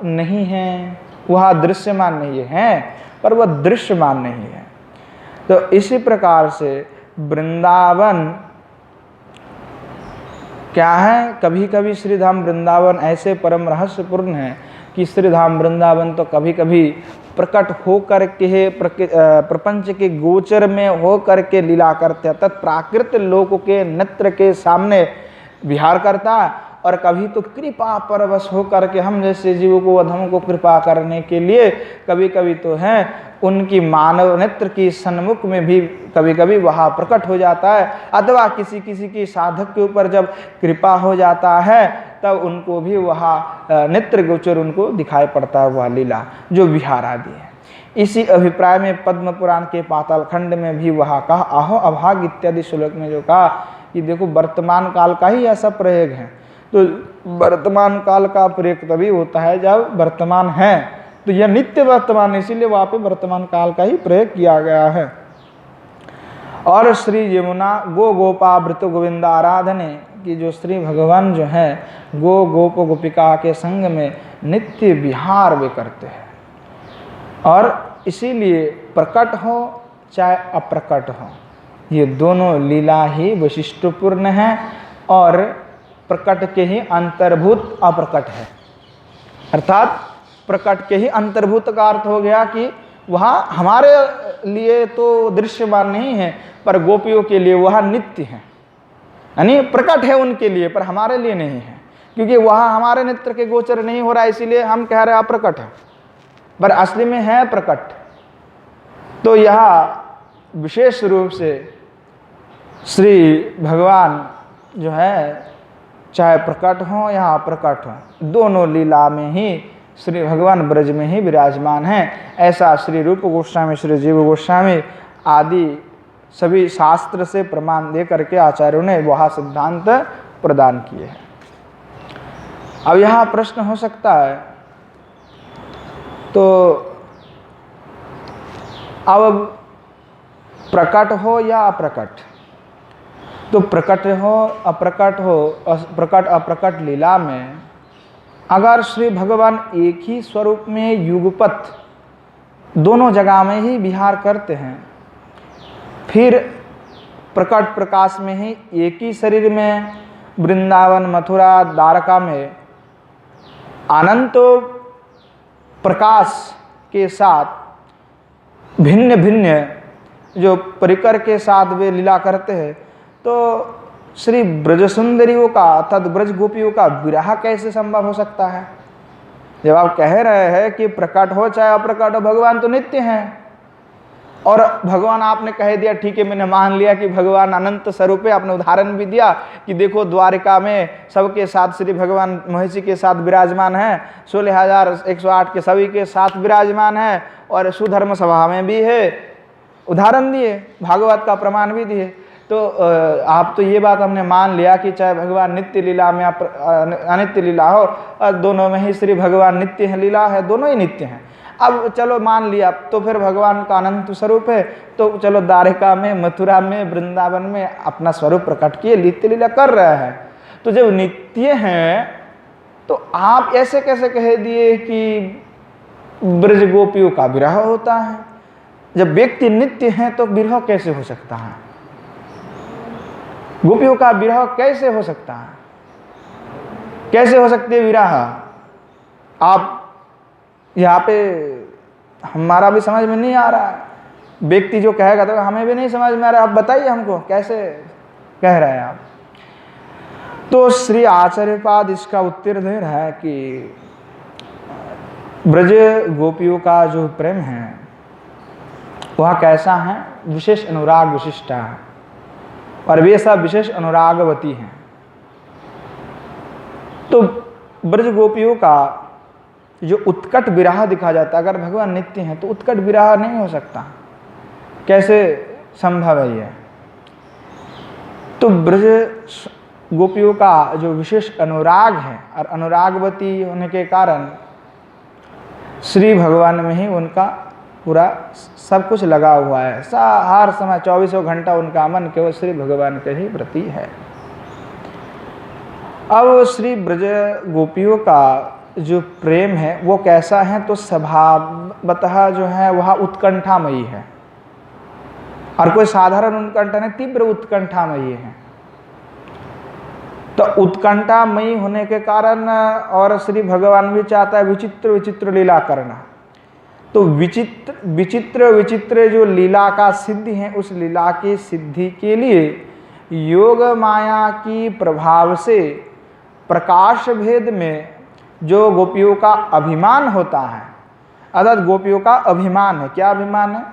नहीं है, वह दृश्यमान नहीं है, पर वह दृश्यमान नहीं है। तो इसी प्रकार से वृंदावन क्या है, कभी कभी श्रीधाम वृंदावन ऐसे परम रहस्यपूर्ण है कि श्रीधाम वृंदावन तो कभी कभी प्रकट हो करके प्रपंच के गोचर में हो करके लीला करते हैं, तत्प्राकृत लोक के नेत्र के सामने विहार करता है। और कभी तो कृपा परवश हो करके हम जैसे जीवों को, अधमों को कृपा करने के लिए कभी कभी तो हैं उनकी मानव नेत्र की सन्मुख में भी कभी कभी वहाँ प्रकट हो जाता है, अथवा किसी किसी की साधक के ऊपर जब कृपा हो जाता है तब उनको भी वहाँ नेत्र गोचर उनको दिखाई पड़ता है वह लीला जो विहार आदि है। इसी अभिप्राय में पद्म पुराण के पाताल खंड में भी वहाँ कहा, आहो अभाग इत्यादि श्लोक में जो कहा कि देखो वर्तमान काल का ही ऐसा प्रयोग है। तो वर्तमान काल का प्रयोग तभी होता है जब वर्तमान है, तो यह नित्य वर्तमान, इसीलिए वहाँ पे वर्तमान काल का ही प्रयोग किया गया है। और श्री यमुना गो गोपावृत गोविंद आराधने की जो श्री भगवान जो है गो गोप गोपिका के संग में नित्य विहार वे करते हैं। और इसीलिए प्रकट हो चाहे अप्रकट हो, ये दोनों लीला ही वैशिष्ट्यपूर्ण है और प्रकट के ही अंतर्भूत अप्रकट है। अर्थात प्रकट के ही अंतर्भूत का अर्थ हो गया कि वहाँ हमारे लिए तो दृश्यमान नहीं है, पर गोपियों के लिए वह नित्य है, यानी प्रकट है उनके लिए, पर हमारे लिए नहीं है, क्योंकि वहाँ हमारे नेत्र के गोचर नहीं हो रहा है, इसीलिए हम कह रहे हैं अप्रकट है, पर असली में है प्रकट। तो यह विशेष रूप से श्री भगवान जो है चाहे प्रकट हो या अप्रकट हो, दोनों लीला में ही श्री भगवान ब्रज में ही विराजमान हैं। ऐसा श्री रूप गोस्वामी, श्री जीव गोस्वामी आदि सभी शास्त्र से प्रमाण दे करके आचार्यों ने वह सिद्धांत प्रदान किए हैं। अब यहाँ प्रश्न हो सकता है, तो अब प्रकट हो या अप्रकट, तो प्रकट हो प्रकट अप्रकट लीला में अगर श्री भगवान एक ही स्वरूप में युगपत दोनों जगह में ही विहार करते हैं, फिर प्रकट प्रकाश में ही एक ही शरीर में वृंदावन, मथुरा, द्वारका में अनंत प्रकाश के साथ भिन्न भिन्न जो परिकर के साथ वे लीला करते हैं, तो श्री ब्रज सुंदरियों का अर्थात ब्रज गोपियों का विरह कैसे संभव हो सकता है? जब आप कह रहे हैं कि प्रकट हो चाहे अप्रकट हो, भगवान तो नित्य हैं, और भगवान आपने कह दिया, ठीक है मैंने मान लिया कि भगवान अनंत स्वरूप है, आपने उदाहरण भी दिया कि देखो द्वारिका में सबके साथ श्री भगवान महिषी के साथ विराजमान है, 16,108 के सभी के साथ विराजमान है, और सुधर्म सभा में भी है, उदाहरण दिए, भागवत का प्रमाण भी दिए। तो आप तो ये बात हमने मान लिया कि चाहे भगवान नित्य लीला में अनित्य लीला हो, और दोनों में ही श्री भगवान नित्य है, लीला है, दोनों ही नित्य हैं। अब चलो मान लिया, तो फिर भगवान का अनंत स्वरूप है, तो चलो द्वारिका में, मथुरा में, वृंदावन में अपना स्वरूप प्रकट किए, नित्य लीला कर रहे हैं। तो जब नित्य हैं तो आप ऐसे कैसे कह दिए कि ब्रज गोपियों का विरह होता है? जब व्यक्ति नित्य हैं तो विरह कैसे हो सकता है? गोपियों का विरह कैसे हो सकता है? कैसे हो सकती है विरह? आप यहाँ पे हमारा भी समझ में नहीं आ रहा है, व्यक्ति जो कहेगा तो हमें भी नहीं समझ में आ रहा है, आप बताइए हमको कैसे कह रहे हैं आप। तो श्री आचार्यपाद इसका उत्तर दे रहा है कि ब्रज गोपियों का जो प्रेम है वह कैसा है, विशेष अनुराग विशिष्टा है, और वे सब विशेष अनुरागवती हैं। तो ब्रज गोपियों का जो उत्कट विरह दिखा जाता है, अगर भगवान नित्य हैं तो उत्कट विरह नहीं हो सकता, कैसे संभव है ये? तो ब्रज गोपियों का जो विशेष अनुराग है, और अनुरागवती होने के कारण श्री भगवान में ही उनका पूरा सब कुछ लगा हुआ है, हर समय 24 घंटा उनका मन केवल श्री भगवान के ही प्रति है। अब श्री ब्रज गोपियों का जो प्रेम है वो कैसा है? तो स्वभावतः जो है वह उत्कंठामयी है, और कोई साधारण उत्कंठा नहीं, तीव्र उत्कंठामयी है। तो उत्कंठामयी होने के कारण, और श्री भगवान भी चाहता है विचित्र विचित्र लीला करना, तो विचित्र विचित्र विचित्र जो लीला का सिद्धि है, उस लीला की सिद्धि के लिए योग माया की प्रभाव से प्रकाश भेद में जो गोपियों का अभिमान होता है, अर्थात गोपियों का अभिमान है। क्या अभिमान है?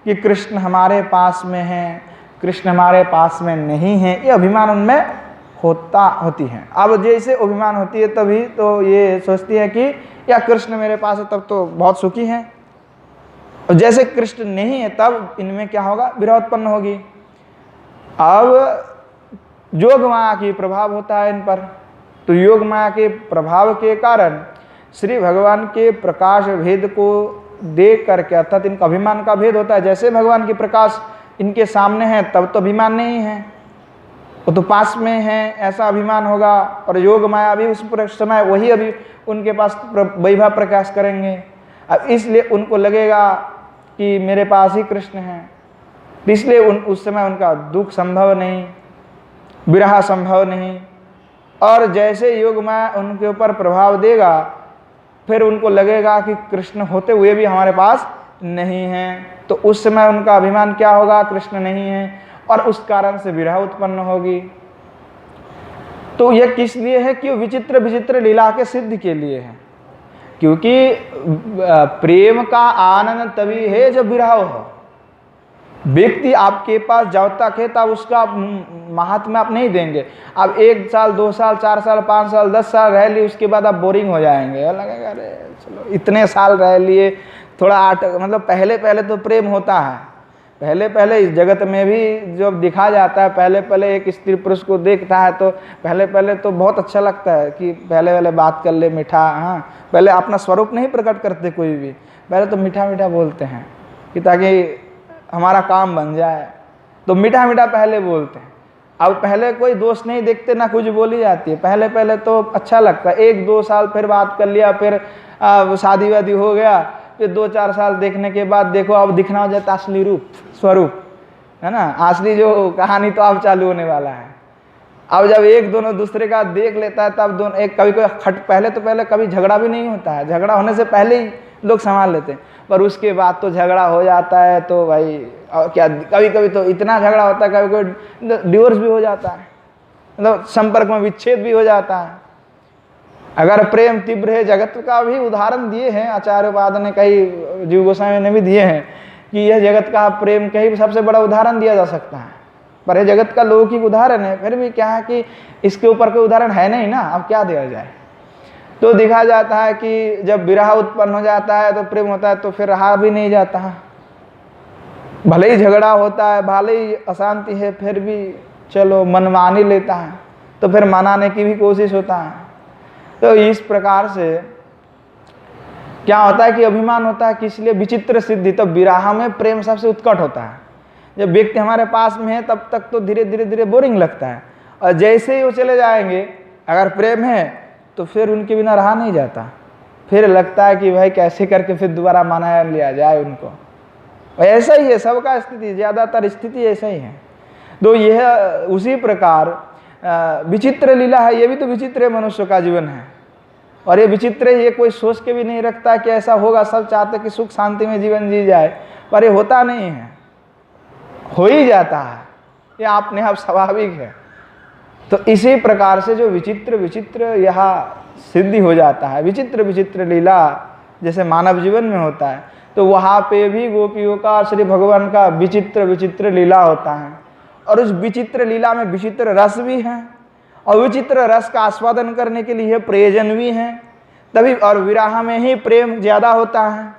कि कृष्ण हमारे पास में है, कृष्ण हमारे पास में नहीं है, ये अभिमान उनमें होती है। अब जैसे अभिमान होती है तभी तो ये सोचती है कि या कृष्ण मेरे पास है तब तो बहुत सुखी है, और जैसे कृष्ण नहीं है तब इनमें क्या होगा? विरह उत्पन्न होगी। अब योग माया की प्रभाव होता है इन पर, तो योग माया के प्रभाव के कारण श्री भगवान के प्रकाश भेद को देख करके, अर्थात इनका अभिमान का भेद होता है। जैसे भगवान की प्रकाश इनके सामने है तब तो अभिमान नहीं है, वो तो पास में है, ऐसा अभिमान होगा। और योग माया भी उस समय वही अभी उनके पास वैभव प्रकाश करेंगे। अब इसलिए उनको लगेगा कि मेरे पास ही कृष्ण है, इसलिए उस समय उनका दुख संभव नहीं, विरह संभव नहीं। और जैसे योग माया उनके ऊपर प्रभाव देगा, फिर उनको लगेगा कि कृष्ण होते हुए भी हमारे पास नहीं है, तो उस समय उनका अभिमान क्या होगा? कृष्ण नहीं है, और उस कारण से विरह उत्पन्न होगी। तो यह किस लिए है? कि विचित्र विचित्र लीला के सिद्ध के लिए है, क्योंकि प्रेम का आनंद तभी है जब विरह हो। व्यक्ति आपके पास जब तक है तब उसका महात्म्य आप नहीं देंगे। अब 1 साल 2 साल 4 साल 5 साल 10 साल रह लिए, उसके बाद आप बोरिंग हो जाएंगे, लगेगा अरे चलो इतने साल रह लिए, थोड़ा मतलब पहले पहले तो प्रेम होता है, पहले पहले इस जगत में भी जब दिखा जाता है, पहले पहले एक स्त्री पुरुष को देखता है तो पहले पहले तो बहुत अच्छा लगता है कि पहले पहले बात कर ले मीठा। हाँ, पहले अपना स्वरूप नहीं प्रकट करते कोई भी, पहले तो मीठा मीठा बोलते हैं कि ताकि हमारा काम बन जाए, तो मीठा मीठा पहले बोलते हैं। अब पहले कोई दोष नहीं देखते, ना कुछ बोली जाती है, पहले पहले तो अच्छा लगता है। 1-2 साल फिर बात कर लिया, फिर शादी वादी हो गया, फिर 2-4 साल देखने के बाद देखो अब दिखना हो जाता असली रूप स्वरूप, है ना, असली जो कहानी तो अब चालू होने वाला है। अब जब एक दोनों दूसरे का देख लेता है तब दोनों एक कभी कोई पहले तो पहले कभी झगड़ा भी नहीं होता है, झगड़ा होने से पहले ही लोग संभाल लेते हैं, पर उसके बाद तो झगड़ा हो जाता है। तो भाई क्या कभी कभी तो इतना झगड़ा होता है, कभी कभी डिवोर्स भी हो जाता है, मतलब संपर्क में विच्छेद भी हो जाता है। अगर प्रेम तीव्र है, जगत का भी उदाहरण दिए हैं आचार्यवाद ने, कई जीव गोस्वामी ने भी दिए हैं कि यह जगत का प्रेम कहीं सबसे बड़ा उदाहरण दिया जा सकता है, पर यह जगत का लौकिक उदाहरण है। फिर भी क्या है कि इसके ऊपर कोई उदाहरण है नहीं ना, अब क्या दिया जाए। तो देखा जाता है कि जब विरह उत्पन्न हो जाता है तो प्रेम होता है, तो फिर रहा भी नहीं जाता है, भले ही झगड़ा होता है, भले ही अशांति है, फिर भी चलो मन मान ही लेता है, तो फिर मनाने की भी कोशिश होता है। तो इस प्रकार से क्या होता है कि अभिमान होता है, किस लिए? विचित्र सिद्धि। तो विरह में प्रेम सबसे उत्कट होता है। जब व्यक्ति हमारे पास में है तब तक तो धीरे धीरे धीरे बोरिंग लगता है, और जैसे ही वो चले जाएंगे, अगर प्रेम है तो फिर उनके बिना रहा नहीं जाता, फिर लगता है कि भाई कैसे करके फिर दोबारा मना लिया जाए उनको। ऐसा ही है सबका स्थिति, ज़्यादातर स्थिति ऐसा ही है। तो यह उसी प्रकार विचित्र लीला है, ये भी तो विचित्र मनुष्य का जीवन है, और ये विचित्र ये कोई सोच के भी नहीं रखता कि ऐसा होगा। सब चाहते कि सुख शांति में जीवन जी जाए, पर ये होता नहीं है, हो ही जाता है, ये अपने आप स्वाभाविक है। तो इसी प्रकार से जो विचित्र विचित्र यह सिद्धि हो जाता है, विचित्र विचित्र लीला जैसे मानव जीवन में होता है, तो वहाँ पे भी गोपियों का, श्री भगवान का विचित्र विचित्र लीला होता है। और उस विचित्र लीला में विचित्र रस भी है, और विचित्र रस का आस्वादन करने के लिए प्रयोजन भी है तभी। और विरह में ही प्रेम ज्यादा होता है,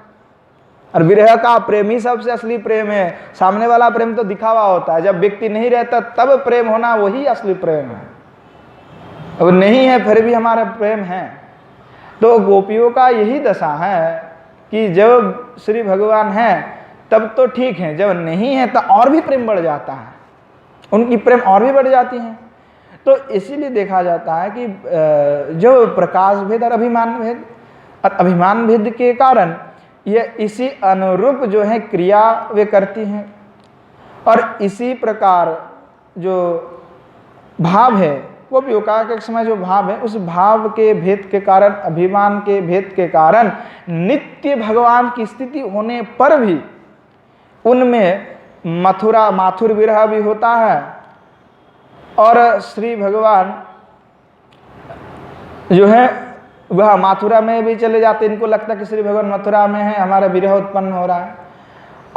और विरह का प्रेम ही सबसे असली प्रेम है। सामने वाला प्रेम तो दिखावा होता है, जब व्यक्ति नहीं रहता तब प्रेम होना वही असली प्रेम है। अब नहीं है फिर भी हमारा प्रेम है। तो गोपियों का यही दशा है कि जब श्री भगवान है तब तो ठीक है, जब नहीं है तो और भी प्रेम बढ़ जाता है, उनकी प्रेम और भी बढ़ जाती है। तो इसीलिए देखा जाता है कि जो प्रकाश भेद और अभिमान भेद के कारण ये इसी अनुरूप जो है क्रिया वे करती हैं, और इसी प्रकार जो भाव है गोपियों का एक समय जो भाव है, उस भाव के भेद के कारण, अभिमान के भेद के कारण नित्य भगवान की स्थिति होने पर भी उनमें माथुर विरह भी होता है। और श्री भगवान जो है वह मथुरा में भी चले जाते, इनको लगता है कि श्री भगवान मथुरा में है, हमारा विरह उत्पन्न हो रहा है।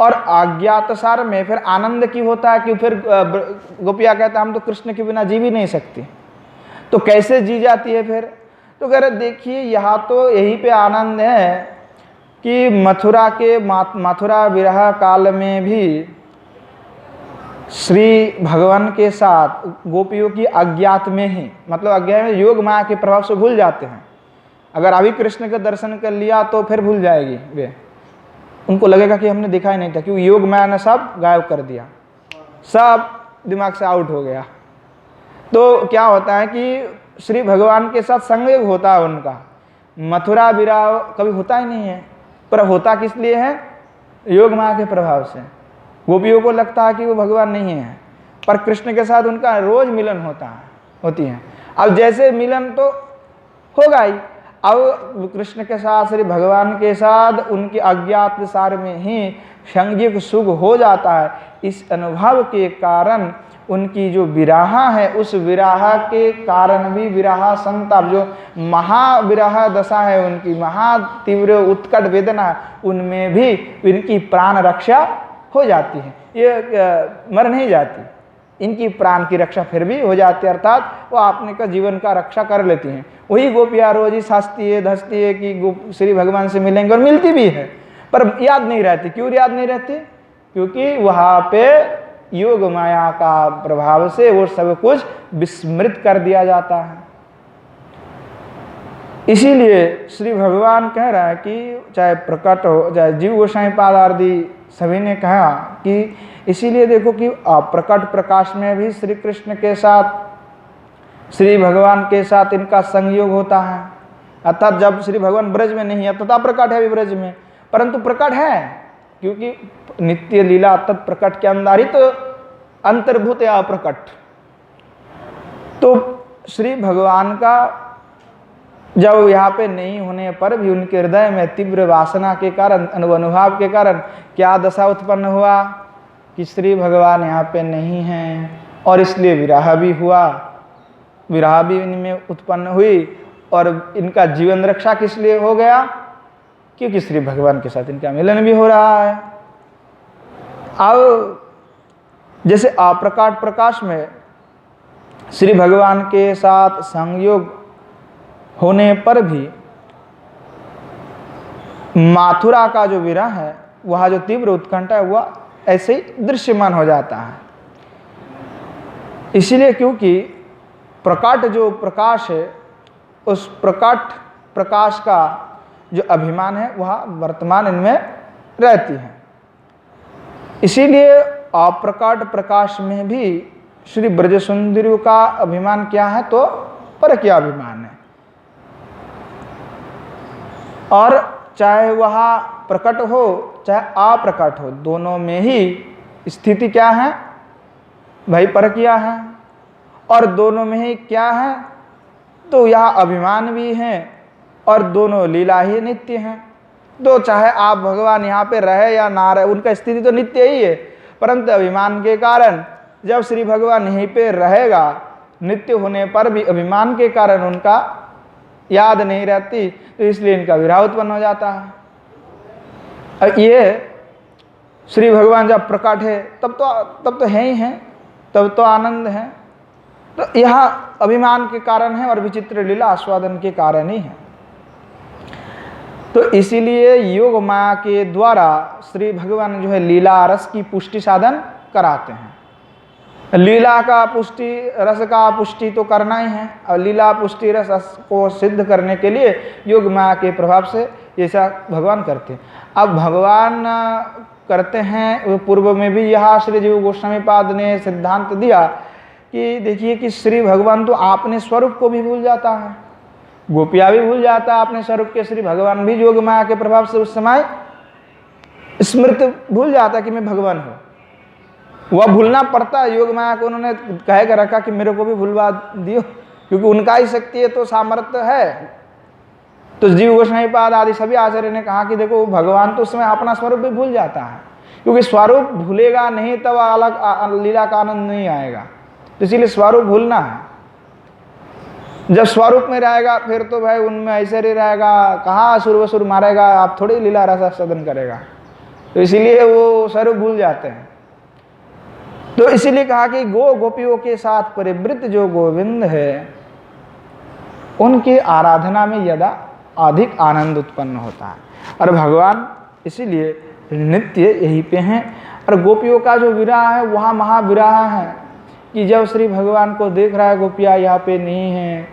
और अज्ञातसार में फिर आनंद की होता है कि फिर गोपिया कहता है हम तो कृष्ण के बिना जी भी नहीं सकती। तो कैसे जी जाती है फिर? तो कह रहे देखिए यहाँ तो यही पे आनंद है कि मथुरा विरह काल में भी श्री भगवान के साथ गोपियों की अज्ञात में ही, मतलब अज्ञात में योग माया के प्रभाव से भूल जाते हैं। अगर अभी कृष्ण का दर्शन कर लिया तो फिर भूल जाएगी वे, उनको लगेगा कि हमने देखा ही नहीं था, क्योंकि योग माया ने सब गायब कर दिया, सब दिमाग से आउट हो गया। तो क्या होता है कि श्री भगवान के साथ संयोग होता है उनका, मथुरा विरह कभी होता ही नहीं है। पर होता किस लिए है? योग माया के प्रभाव से। गोपियों को लगता है कि वो भगवान नहीं है, पर कृष्ण के साथ उनका रोज मिलन होती है। अब जैसे मिलन तो होगा ही, अब कृष्ण के साथ, श्री भगवान के साथ उनके अज्ञात सार में ही संयोग सुख हो जाता है। इस अनुभव के कारण उनकी जो विराहा है, उस विराहा के कारण भी विराहा संताप, जो महाविराह दशा है उनकी, महा तीव्र उत्कट वेदना, उनमें भी इनकी प्राण रक्षा हो जाती है। ये मर नहीं जाती, इनकी प्राण की रक्षा फिर भी हो जाती है, अर्थात वो अपने का जीवन का रक्षा कर लेती हैं। वही गोपियाँ रोज ही साजती है, धसती है कि श्री भगवान से मिलेंगे, और मिलती भी है, पर याद नहीं रहती। क्यों याद नहीं रहती? क्योंकि वहाँ पे योग माया का प्रभाव से वो सब कुछ विस्मृत कर दिया जाता है। इसीलिए श्री भगवान कह रहा है कि चाहे प्रकट हो, चाहे जीव गोसाई पाद आदि सभी ने कहा कि इसीलिए देखो कि प्रकट प्रकाश में भी श्री कृष्ण के साथ, श्री भगवान के साथ इनका संयोग होता है। अर्थात जब श्री भगवान ब्रज में नहीं है तथा प्रकट है भी ब्रज में, परंतु प्रकट है क्योंकि नित्य लीला तत्प्रकट के अंदर ही तो अंतर्भूत या अप्रकट। तो श्री भगवान का जब यहाँ पे नहीं होने पर भी उनके हृदय में तीव्र वासना के कारण, अनुभाव के कारण क्या दशा उत्पन्न हुआ कि श्री भगवान यहाँ पे नहीं हैं, और इसलिए विरह भी हुआ, विरह भी इनमें उत्पन्न हुई। और इनका जीवन रक्षा किस लिए हो गया? क्योंकि श्री भगवान के साथ इनका मिलन भी हो रहा है। अब जैसे अप्रकट प्रकाश में श्री भगवान के साथ संयोग होने पर भी मथुरा का जो विरह है, वह जो तीव्र उत्कंठा है, वह ऐसे ही दृश्यमान हो जाता है। इसीलिए क्योंकि प्रकट जो प्रकाश है, उस प्रकट प्रकाश का जो अभिमान है वह वर्तमान इनमें रहती है। इसीलिए अप्रकट प्रकाश में भी श्री ब्रज सुंदरियों का अभिमान क्या है? तो पर क्या अभिमान है। और चाहे वह प्रकट हो चाहे अप्रकट हो, दोनों में ही स्थिति क्या है भाई? पर क्या है। और दोनों में ही क्या है? तो यह अभिमान भी है और दोनों लीला ही नित्य हैं। तो चाहे आप भगवान यहाँ पे रहे या ना रहे, उनका स्थिति तो नित्य ही है, परंतु अभिमान के कारण जब श्री भगवान यहीं पे रहेगा, नित्य होने पर भी अभिमान के कारण उनका याद नहीं रहती, तो इसलिए इनका विरह उत्पन्न हो जाता है। और ये श्री भगवान जब प्रकट है तब तो है ही है, तब तो आनंद है। तो यह अभिमान के कारण है और विचित्र लीला आस्वादन के कारण ही है। तो इसीलिए योग माया के द्वारा श्री भगवान जो है लीला रस की पुष्टि साधन कराते हैं। लीला का पुष्टि, रस का पुष्टि तो करना ही है, और लीला पुष्टि रस को सिद्ध करने के लिए योग माया के प्रभाव से ऐसा भगवान करते हैं। अब भगवान करते हैं, पूर्व में भी यह श्री जीव गोस्वामी पाद ने सिद्धांत दिया कि देखिए कि श्री भगवान तो आपने स्वरूप को भी भूल जाता है, गोपिया भी भूल जाता है अपने स्वरूप के, श्री भगवान भी योग माया के प्रभाव से उस समय स्मृत भूल जाता कि मैं भगवान हूँ। वह भूलना पड़ता है। योग माया को उन्होंने कह कर रखा कि मेरे को भी भूलवा दियो, क्योंकि उनका ही शक्ति है तो सामर्थ्य है। तो जीव गोस्वामीपाद आदि सभी आचार्य ने कहा कि देखो भगवान तो उसमें अपना स्वरूप भी भूल जाता है, क्योंकि स्वरूप भूलेगा नहीं तब अलग लीला का आनंद नहीं आएगा। तो इसीलिए स्वरूप भूलना है। जब स्वरूप में रहेगा फिर तो भाई उनमें ऐश्वर्य रहेगा, कहाँ असुर वसुर मारेगा, आप थोड़ी लीला रस सदन करेगा। तो इसीलिए वो स्वरूप भूल जाते हैं। तो इसीलिए कहा कि गो गोपियों के साथ परिवृत जो गोविंद है उनकी आराधना में यदा अधिक आनंद उत्पन्न होता है। और भगवान इसीलिए नित्य यहीं पे हैं। और गोपियों का जो विरह है वहाँ महाविरह है कि जब श्री भगवान को देख रहा है गोपियाँ यहाँ पे नहीं हैं,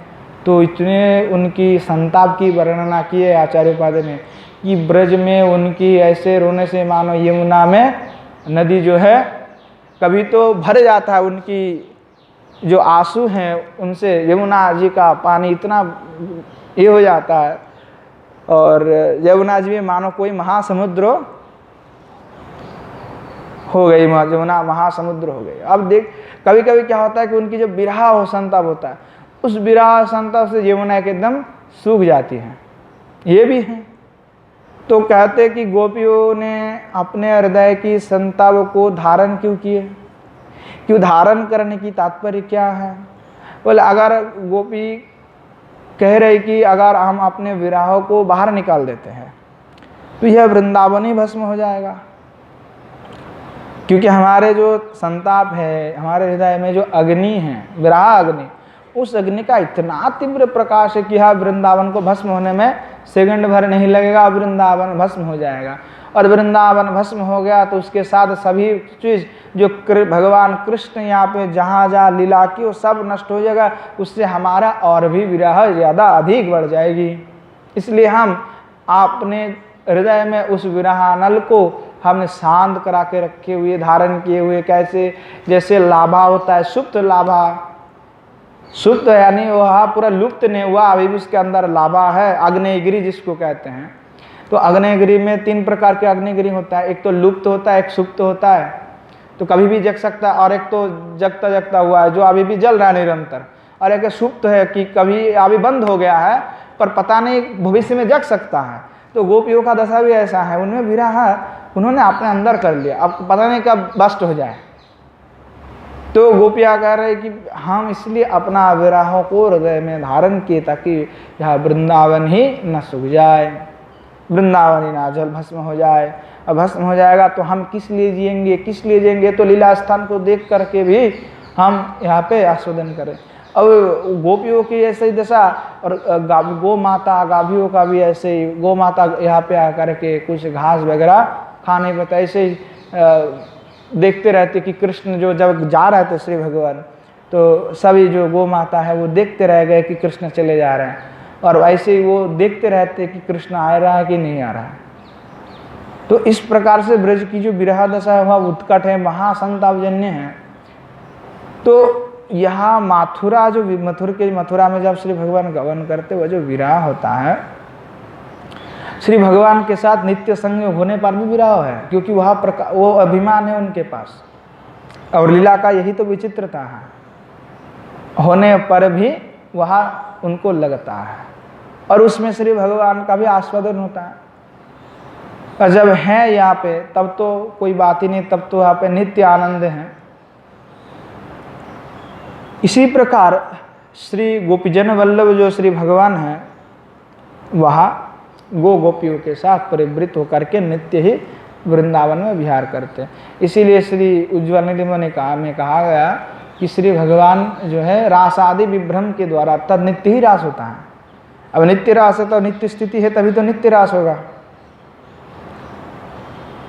तो इतने उनकी संताप की वर्णना की है आचार्यपाद ने कि ब्रज में उनकी ऐसे रोने से मानो यमुना में नदी जो है कभी तो भर जाता है, उनकी जो आंसू हैं उनसे यमुना जी का पानी इतना ये हो जाता है, और यमुना जी में मानो कोई महासमुद्र हो गई, यमुना महासमुद्र हो गई। अब देख कभी कभी क्या होता है कि उनकी जो विरह हो संताप होता है, उस विरह संताप से यमुना के एकदम सूख जाती है, ये भी है। तो कहते कि गोपियों ने अपने हृदय की संताप को धारण क्यों किए, क्यों धारण करने की तात्पर्य क्या है? बोले अगर गोपी कह रही कि अगर हम अपने विरह को बाहर निकाल देते हैं तो यह वृंदावन ही भस्म हो जाएगा, क्योंकि हमारे जो संताप है, हमारे हृदय में जो अग्नि है, विरह अग्नि, उस अग्नि का इतना तीव्र प्रकाश है कि यह वृंदावन को भस्म होने में सेकंड भर नहीं लगेगा, वृंदावन भस्म हो जाएगा। और वृंदावन भस्म हो गया तो उसके साथ सभी चीज जो भगवान कृष्ण यहाँ पे जहाँ जहाँ लीला की वो सब नष्ट हो जाएगा, उससे हमारा और भी विरह ज़्यादा अधिक बढ़ जाएगी। इसलिए हम अपने हृदय में उस विरह नल को हमने शांत करा के रखे हुए, धारण किए हुए, कैसे जैसे लाभा होता है, सुप्त लाभा, सुप्त यानी वह पूरा लुप्त नहीं हुआ, अभी भी उसके अंदर लाभा है, आग्नेयगिरी जिसको कहते हैं। तो आग्नेयगिरी में 3 प्रकार के आग्नेयगिरी होता है, एक तो लुप्त होता है, एक सुप्त होता है तो कभी भी जग सकता है, और एक तो जगता जगता हुआ है जो अभी भी जल रहा है निरंतर, और एक सुप्त है कि कभी अभी बंद हो गया है पर पता नहीं भविष्य में जग सकता है। तो गोपियों का दशा भी ऐसा है, उनमें विरह उन्होंने अपने अंदर कर लिया, अब पता नहीं कब बस्ट हो जाए। तो गोपियाँ कह रहे कि हम इसलिए अपना विरहों को हृदय में धारण किए ताकि यह वृंदावन ही न सूख जाए, वृंदावन ही ना जल भस्म हो जाए। अब भस्म हो जाएगा तो हम किस लिए जिएंगे, किस लिए जिएंगे? तो लीला स्थान को देख करके भी हम यहाँ पे आस्वादन करें। अब गोपियों की ऐसे ही दशा, और गो माता गाभियों का भी ऐसे ही, गो माता यहाँ पे आकर के कुछ घास वगैरह खाने पता, ऐसे ही देखते रहते कि कृष्ण जो जब जा रहे थे श्री भगवान, तो सभी जो गो माता है वो देखते रह गए कि कृष्ण चले जा रहे हैं, और ऐसे ही वो देखते रहते कि कृष्ण आ रहा है कि नहीं आ रहा है। तो इस प्रकार से ब्रज की जो विरह दशा है वह उत्कट है, महासंतापजन्य है। तो यहाँ मथुरा जो मथुरा में जब श्री भगवान गमन करते वह जो विरह होता है, श्री भगवान के साथ नित्य संग होने पर भी विरह है, क्योंकि वह वो अभिमान है उनके पास। और लीला का यही तो विचित्रता है, होने पर भी वह उनको लगता है, और उसमें श्री भगवान का भी आस्वादन होता है। और जब है यहाँ पे तब तो कोई बात ही नहीं, तब तो यहाँ पे नित्य आनंद है। इसी प्रकार श्री गोपीजन वल्लभ जो श्री भगवान हैं वह गो गोपियों के साथ परिवृत होकर के नित्य ही वृंदावन में विहार करते हैं। इसीलिए श्री उज्ज्वल निधि में कहा गया कि श्री भगवान जो है रास आदि विभ्रम के द्वारा तद नित्य ही रास होता है। अब नित्य रास है तो नित्य स्थिति है, तभी तो नित्य रास होगा।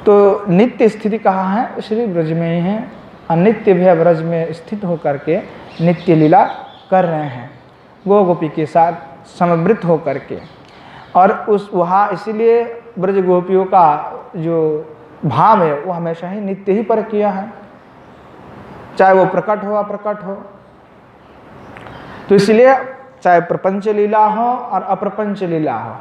तो नित्य स्थिति कहाँ है? श्री ब्रज में ही है, अनित्य भी ब्रज में स्थित होकर के नित्य लीला कर रहे हैं गो गोपी के साथ समवृत होकर के। और उस वहाँ इसीलिए ब्रज गोपियों का जो भाव है वो हमेशा ही नित्य ही पर किया है, चाहे वो प्रकट हो अप्रकट हो। तो इसलिए चाहे प्रपंच लीला हो और अप्रपंच लीला हो,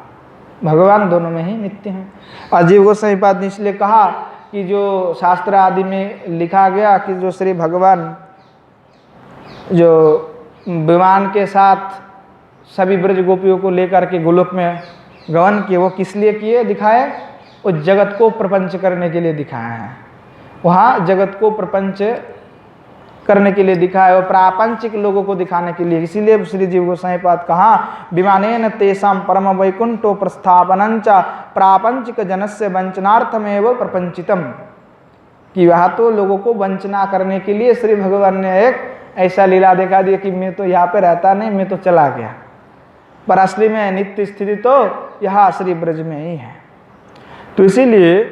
भगवान दोनों में ही नित्य हैं। अजीव गोस्वामीपाद ने इसलिए कहा कि जो शास्त्र आदि में लिखा गया कि जो श्री भगवान जो विमान के साथ सभी ब्रज गोपियों को लेकर के गोलोक में गमन किए, वो किस लिए किए दिखाए? वो जगत को प्रपंच करने के लिए दिखाए हैं। वहाँ जगत को प्रपंच करने के लिए दिखाया, और प्रापंचिक लोगों को दिखाने के लिए। इसीलिए श्री जीव गोसाई पाद कहा विमानेन तेषां परम वैकुंठो प्रस्थापनंच प्रापंचिक जनस्य वंचनार्थमेव प्रपंचितम, कि वह तो लोगों को वंचना करने के लिए श्री भगवान ने एक ऐसा लीला दिखा दिया कि मैं तो यहाँ पे रहता नहीं, मैं तो चला गया, पर असली में नित्य स्थिति तो यहाँ श्री ब्रज में ही है। तो इसीलिए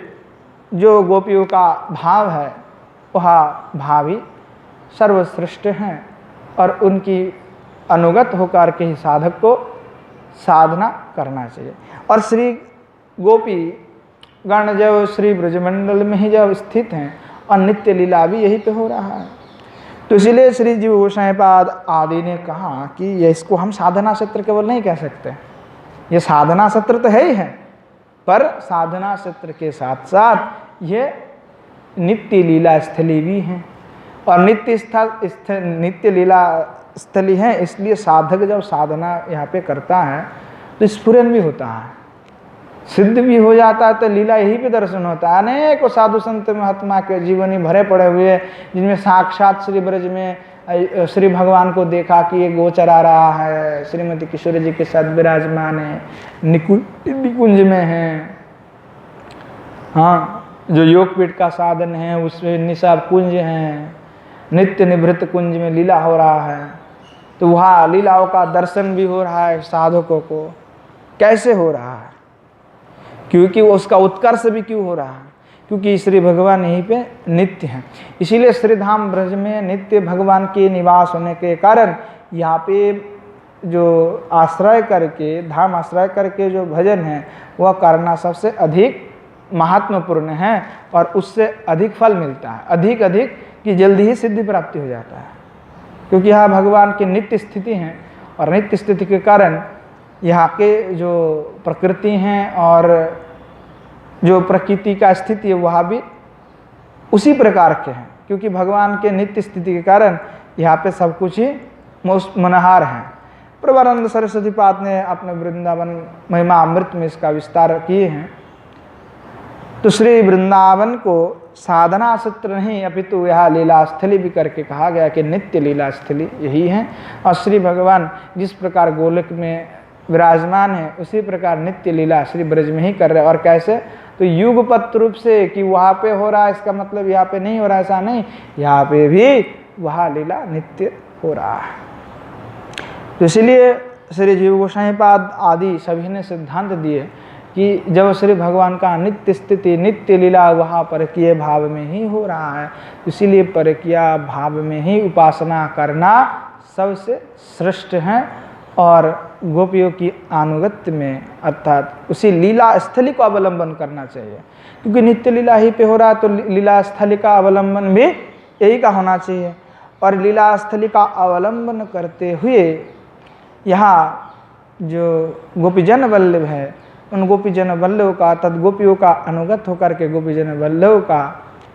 जो गोपियों का भाव है वह भाव ही सर्वश्रेष्ठ हैं, और उनकी अनुगत होकर के ही साधक को साधना करना चाहिए। और श्री गोपी गण जब श्री ब्रजमंडल में ही जब स्थित हैं और नित्य लीला भी यही पे हो रहा है, तो इसीलिए श्री जीव गोसाई पाद आदि ने कहा कि ये इसको हम साधना सत्र केवल नहीं कह सकते, ये साधना सत्र तो है ही है, पर साधना सत्र के साथ साथ ये नित्य लीला स्थली भी हैं, और नित्य लीला स्थली है। इसलिए साधक जब साधना यहाँ पे करता है तो स्फुरन भी होता है, सिद्ध भी हो जाता है, तो लीला यही पे दर्शन होता है। अनेकों साधु संत महात्मा के जीवनी भरे पड़े हुए हैं, जिनमें साक्षात श्री ब्रज में श्री भगवान को देखा कि ये गो चरा रहा है, श्रीमती किशोरी जी के साथ विराजमान है, निकुंज में है। हाँ, जो योगपीठ का साधन है उसमें निशाब कुंज है, नित्य निभृत कुंज में लीला हो रहा है, तो वहाँ लीलाओं का दर्शन भी हो रहा है साधकों को। कैसे हो रहा है? क्योंकि उसका उत्कर्ष भी क्यों हो रहा है? क्योंकि श्री भगवान यहीं पे नित्य हैं। इसीलिए श्रीधाम ब्रज में नित्य भगवान के निवास होने के कारण यहाँ पे जो आश्रय करके, धाम आश्रय करके जो भजन है वह करना सबसे अधिक महात्मपूर्ण है, और उससे अधिक फल मिलता है, अधिक कि जल्दी ही सिद्धि प्राप्ति हो जाता है। क्योंकि यहाँ भगवान की नित्य स्थिति है, और नित्य स्थिति के कारण यहाँ के जो प्रकृति हैं और जो प्रकृति का स्थिति है वह भी उसी प्रकार के हैं, क्योंकि भगवान के नित्य स्थिति के कारण यहाँ पे सब कुछ ही मनहार हैं। प्रभुपाद सरस्वती पाद ने अपने वृंदावन महिमा अमृत में इसका विस्तार किए हैं। तो श्री वृंदावन को साधना सत्र नहीं अपितु यह लीला स्थली भी करके कहा गया कि नित्य लीला स्थली यही है। और श्री भगवान जिस प्रकार गोलक में विराजमान है उसी प्रकार नित्य लीला श्री ब्रज में ही कर रहे हैं। और कैसे? तो युगपत रूप से कि वहाँ पे हो रहा है इसका मतलब यहाँ पे नहीं हो रहा, ऐसा नहीं, यहाँ पे भी वह लीला नित्य हो रहा है। तो इसलिए श्री जीव गोसाई पाद आदि सभी ने सिद्धांत दिए कि जब श्री भगवान का नित्य स्थिति नित्य लीला वहाँ परकीय भाव में ही हो रहा है, इसीलिए परकीय भाव में ही उपासना करना सबसे श्रेष्ठ है। और गोपियों की अनुगत्य में अर्थात उसी लीला स्थली को अवलंबन करना चाहिए, क्योंकि नित्य लीला ही पे हो रहा है, तो लीला स्थली का अवलंबन भी यही का होना चाहिए। और लीला स्थली का अवलंबन करते हुए यहाँ जो गोपीजन वल्लभ है उन गोपीजन वल्लभ का अर्थात गोपियों का अनुगत होकर के गोपीजन वल्लभ का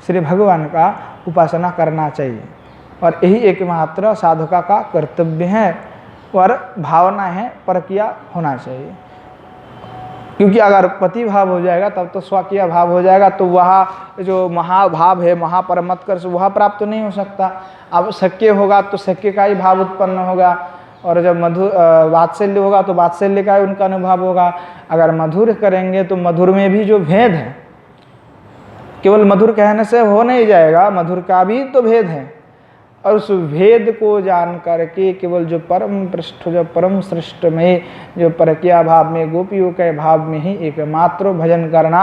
श्री भगवान का उपासना करना चाहिए। और यही एकमात्र साधका का कर्तव्य है और भावना है, परकिया होना चाहिए। क्योंकि अगर पति भाव हो जाएगा तब तो स्वकीय भाव हो जाएगा, तो वह जो महाभाव है महापरमत्कर्ष वह प्राप्त नहीं हो सकता। अब शक्य होगा तो शक्य का ही भाव उत्पन्न होगा, और जब मधुर वात्सल्य होगा तो वात्सल्य का ही उनका अनुभव होगा। अगर मधुर करेंगे तो मधुर में भी जो भेद है, केवल मधुर कहने से हो नहीं जाएगा, मधुर का भी तो भेद है। और उस भेद को जान करके केवल जो परम पृष्ठ जो परम श्रेष्ठ में जो परकीय भाव में गोपियों के भाव में ही एकमात्र भजन करना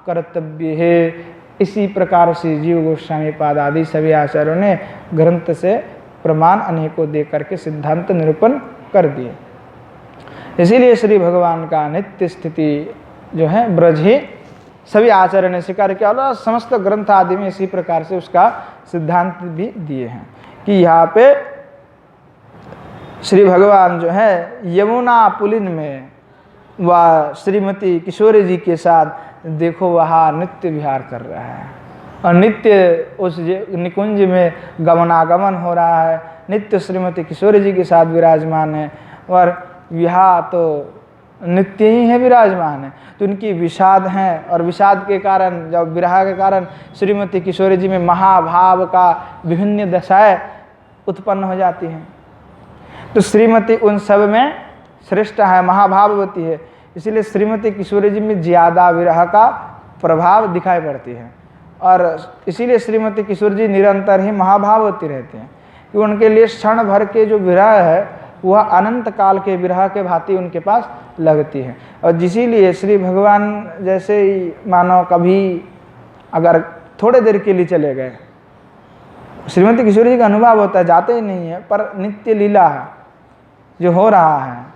कर्तव्य है। इसी प्रकार से जीव गोस्वामी पाद आदि सभी आचार्यों ने ग्रंथ से प्रमाण अनेकों दे करके सिद्धांत निरूपण कर दिए। इसीलिए श्री भगवान का नित्य स्थिति जो है ब्रज ही सभी आचार्य ने स्वीकार किया, और समस्त ग्रंथ आदि में इसी प्रकार से उसका सिद्धांत भी दिए हैं कि यहाँ पे श्री भगवान जो है यमुना पुलिन में वह श्रीमती किशोरी जी के साथ देखो वहाँ नित्य विहार कर रहा है और नित्य उस निकुंज में गमनागमन हो रहा है, नित्य श्रीमती किशोरी जी के साथ विराजमान है और विहार तो नित्य ही है, विराजमान है। तो उनकी विषाद हैं और विषाद के कारण, जब विरह के कारण श्रीमती किशोरी जी में महाभाव का विभिन्न दशाएं उत्पन्न हो जाती हैं। तो श्रीमती उन सब में श्रेष्ठ है, महाभाववती है, इसलिए श्रीमती किशोरी जी में ज़्यादा विरह का प्रभाव दिखाई पड़ती है और इसीलिए श्रीमती किशोरी जी निरंतर ही महाभाववती रहते हैं कि उनके लिए क्षण भर के जो विरह है वह अनंत काल के विरह के भांति उनके पास लगती है। और जिसीलिए श्री भगवान जैसे ही मानो कभी अगर थोड़े देर के लिए चले गए, श्रीमती किशोरी जी का अनुभव होता है, जाते ही नहीं है, पर नित्य लीला है जो हो रहा है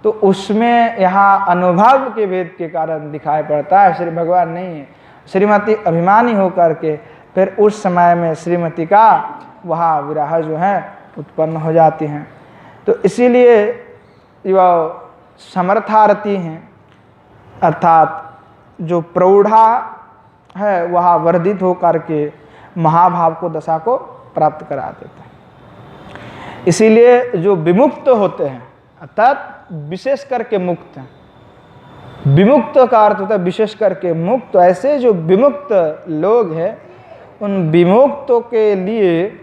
तो उसमें यहाँ अनुभव के भेद के कारण दिखाई पड़ता है, श्री भगवान नहीं है। श्रीमती अभिमानी होकर के फिर उस समय में श्रीमती का वहाँ विरह जो है उत्पन्न हो जाती हैं। तो इसीलिए जो समर्थारती हैं अर्थात जो प्रौढ़ा है वह वर्धित होकर के महाभाव को दशा को प्राप्त करा देते हैं। इसीलिए जो विमुक्त होते हैं अर्थात विशेष करके मुक्त हैं, विमुक्त का अर्थ होता है विशेष करके मुक्त, ऐसे जो विमुक्त लोग हैं उन विमुक्तों के लिए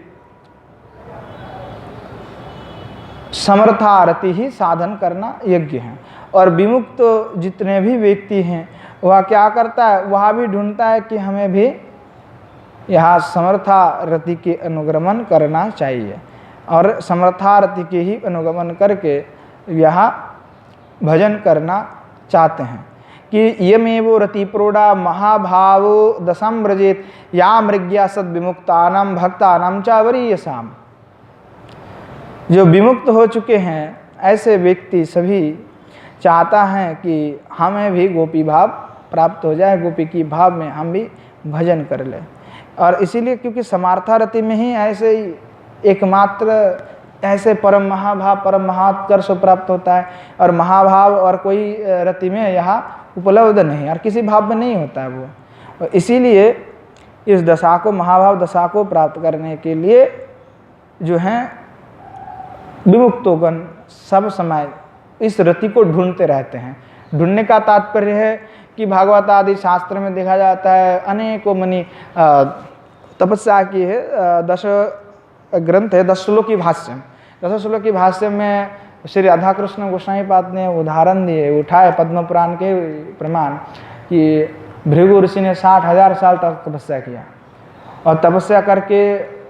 समर्थारति ही साधन करना यज्ञ है। और विमुक्त जितने भी व्यक्ति हैं वह क्या करता है, वह भी ढूंढता है कि हमें भी यहाँ समर्थारति के अनुगमन करना चाहिए और समर्थारति के ही अनुगमन करके यहाँ भजन करना चाहते हैं कि यमेवो रति प्रोढ़ा महाभाव दशम व्रजेत या मृग्या सद विमुक्तानाम भक्तानाम च वरीयसाम। जो विमुक्त हो चुके हैं ऐसे व्यक्ति सभी चाहता हैं कि हमें भी गोपी भाव प्राप्त हो जाए, गोपी की भाव में हम भी भजन कर लें। और इसीलिए क्योंकि समार्थारति में ही ऐसे ही एकमात्र ऐसे परम महाभाव परम महात्कर्ष प्राप्त होता है और महाभाव और कोई रति में यहाँ उपलब्ध नहीं और किसी भाव में नहीं होता है वो। और इसीलिए इस दशा को महाभाव दशा को प्राप्त करने के लिए जो हैं विमुक्तोगण सब समय इस रति को ढूंढते रहते हैं। ढूंढने का तात्पर्य है कि भागवत आदि शास्त्र में देखा जाता है अनेकों मुनि तपस्या की है, 10 ग्रंथ है, 10 श्लोकी भाष्य। 10 श्लोकी भाष्य में श्री राधा कृष्ण गोस्वामी पाद ने उदाहरण दिए, उठाए पद्म पुराण के प्रमाण कि भृगु ऋषि ने 60,000 साल तक तपस्या किया और तपस्या करके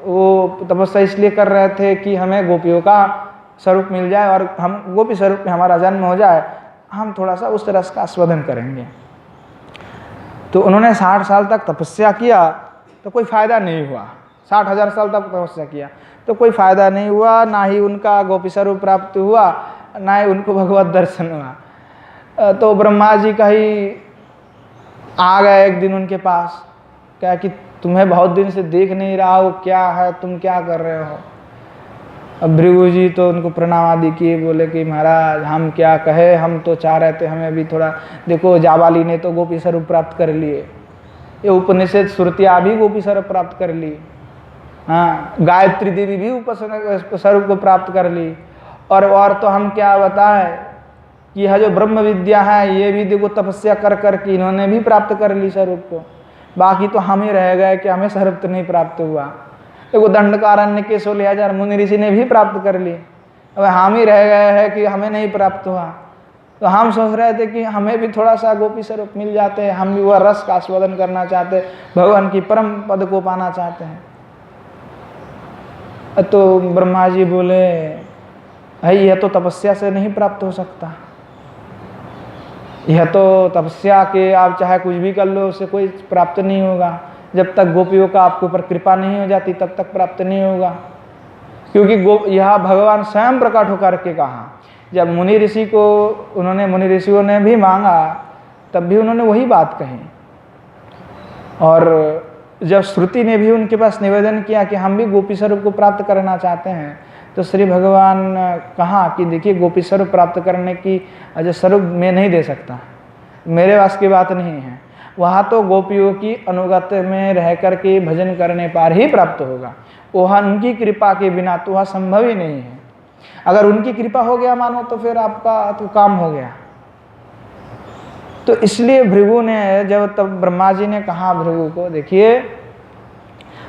वो तपस्या इसलिए कर रहे थे कि हमें गोपियों का स्वरूप मिल जाए और हम गोपी स्वरूप में हमारा जन्म हो जाए, हम थोड़ा सा उस रस का आस्वादन करेंगे। तो उन्होंने 60 साल तक तपस्या किया तो कोई फ़ायदा नहीं हुआ। 60,000 साल तक तपस्या किया तो कोई फ़ायदा नहीं हुआ, ना ही उनका गोपी स्वरूप प्राप्त हुआ, ना ही उनको भगवत दर्शन हुआ। तो ब्रह्मा जी का ही आ गए एक दिन उनके पास, क्या कि तुम्हें बहुत दिन से देख नहीं रहा हो, क्या है, तुम क्या कर रहे हो। अब भृगु जी तो उनको प्रणाम आदि किए, बोले कि महाराज हम क्या कहे, हम तो चाह रहे थे हमें भी थोड़ा, देखो जाबाली ने तो गोपी स्वरूप प्राप्त कर लिए, ये उपनिषद श्रुतियाँ भी गोपी स्वरूप प्राप्त कर ली, हाँ गायत्री देवी भी स्वरूप को प्राप्त कर ली, और तो हम क्या बताएं कि यह जो ब्रह्म विद्या है ये भी देखो तपस्या कर करके इन्होंने भी प्राप्त कर ली स्वरूप को, बाकी तो हम ही रह गए कि हमें स्वरूप तो नहीं प्राप्त हुआ। देखो दंडकारण्य के 16,000 मुनि ऋषि ने भी प्राप्त कर ली, अब हम ही रह गए हैं कि हमें नहीं प्राप्त हुआ। तो हम सोच रहे थे कि हमें भी थोड़ा सा गोपी स्वरूप मिल जाते हैं, हम भी वह रस का आस्वादन करना चाहते, भगवान की परम पद को पाना चाहते हैं। तो ब्रह्मा जी बोले भाई यह तो तपस्या से नहीं प्राप्त हो सकता, यह तो तपस्या के आप चाहे कुछ भी कर लो उससे कोई प्राप्त नहीं होगा, जब तक गोपियों का आपके ऊपर कृपा नहीं हो जाती तब तक प्राप्त नहीं होगा। क्योंकि यह भगवान स्वयं प्रकट होकर के कहा, जब मुनि ऋषियों ने भी मांगा तब भी उन्होंने वही बात कही, और जब श्रुति ने भी उनके पास निवेदन किया कि हम भी गोपी स्वरूप को प्राप्त करना चाहते हैं, तो श्री भगवान कहा कि देखिए गोपी स्वरूप प्राप्त करने की स्वरूप मैं नहीं दे सकता, मेरे वास की बात नहीं है, वहाँ तो गोपियों की अनुगत में रह करके भजन करने पर ही प्राप्त होगा। वहाँ उनकी कृपा के बिना तो वह संभव ही नहीं है। अगर उनकी कृपा हो गया मानो तो फिर आपका तो काम हो गया। तो इसलिए भृगु ने जब तब ब्रह्मा जी ने कहा भृगु को, देखिए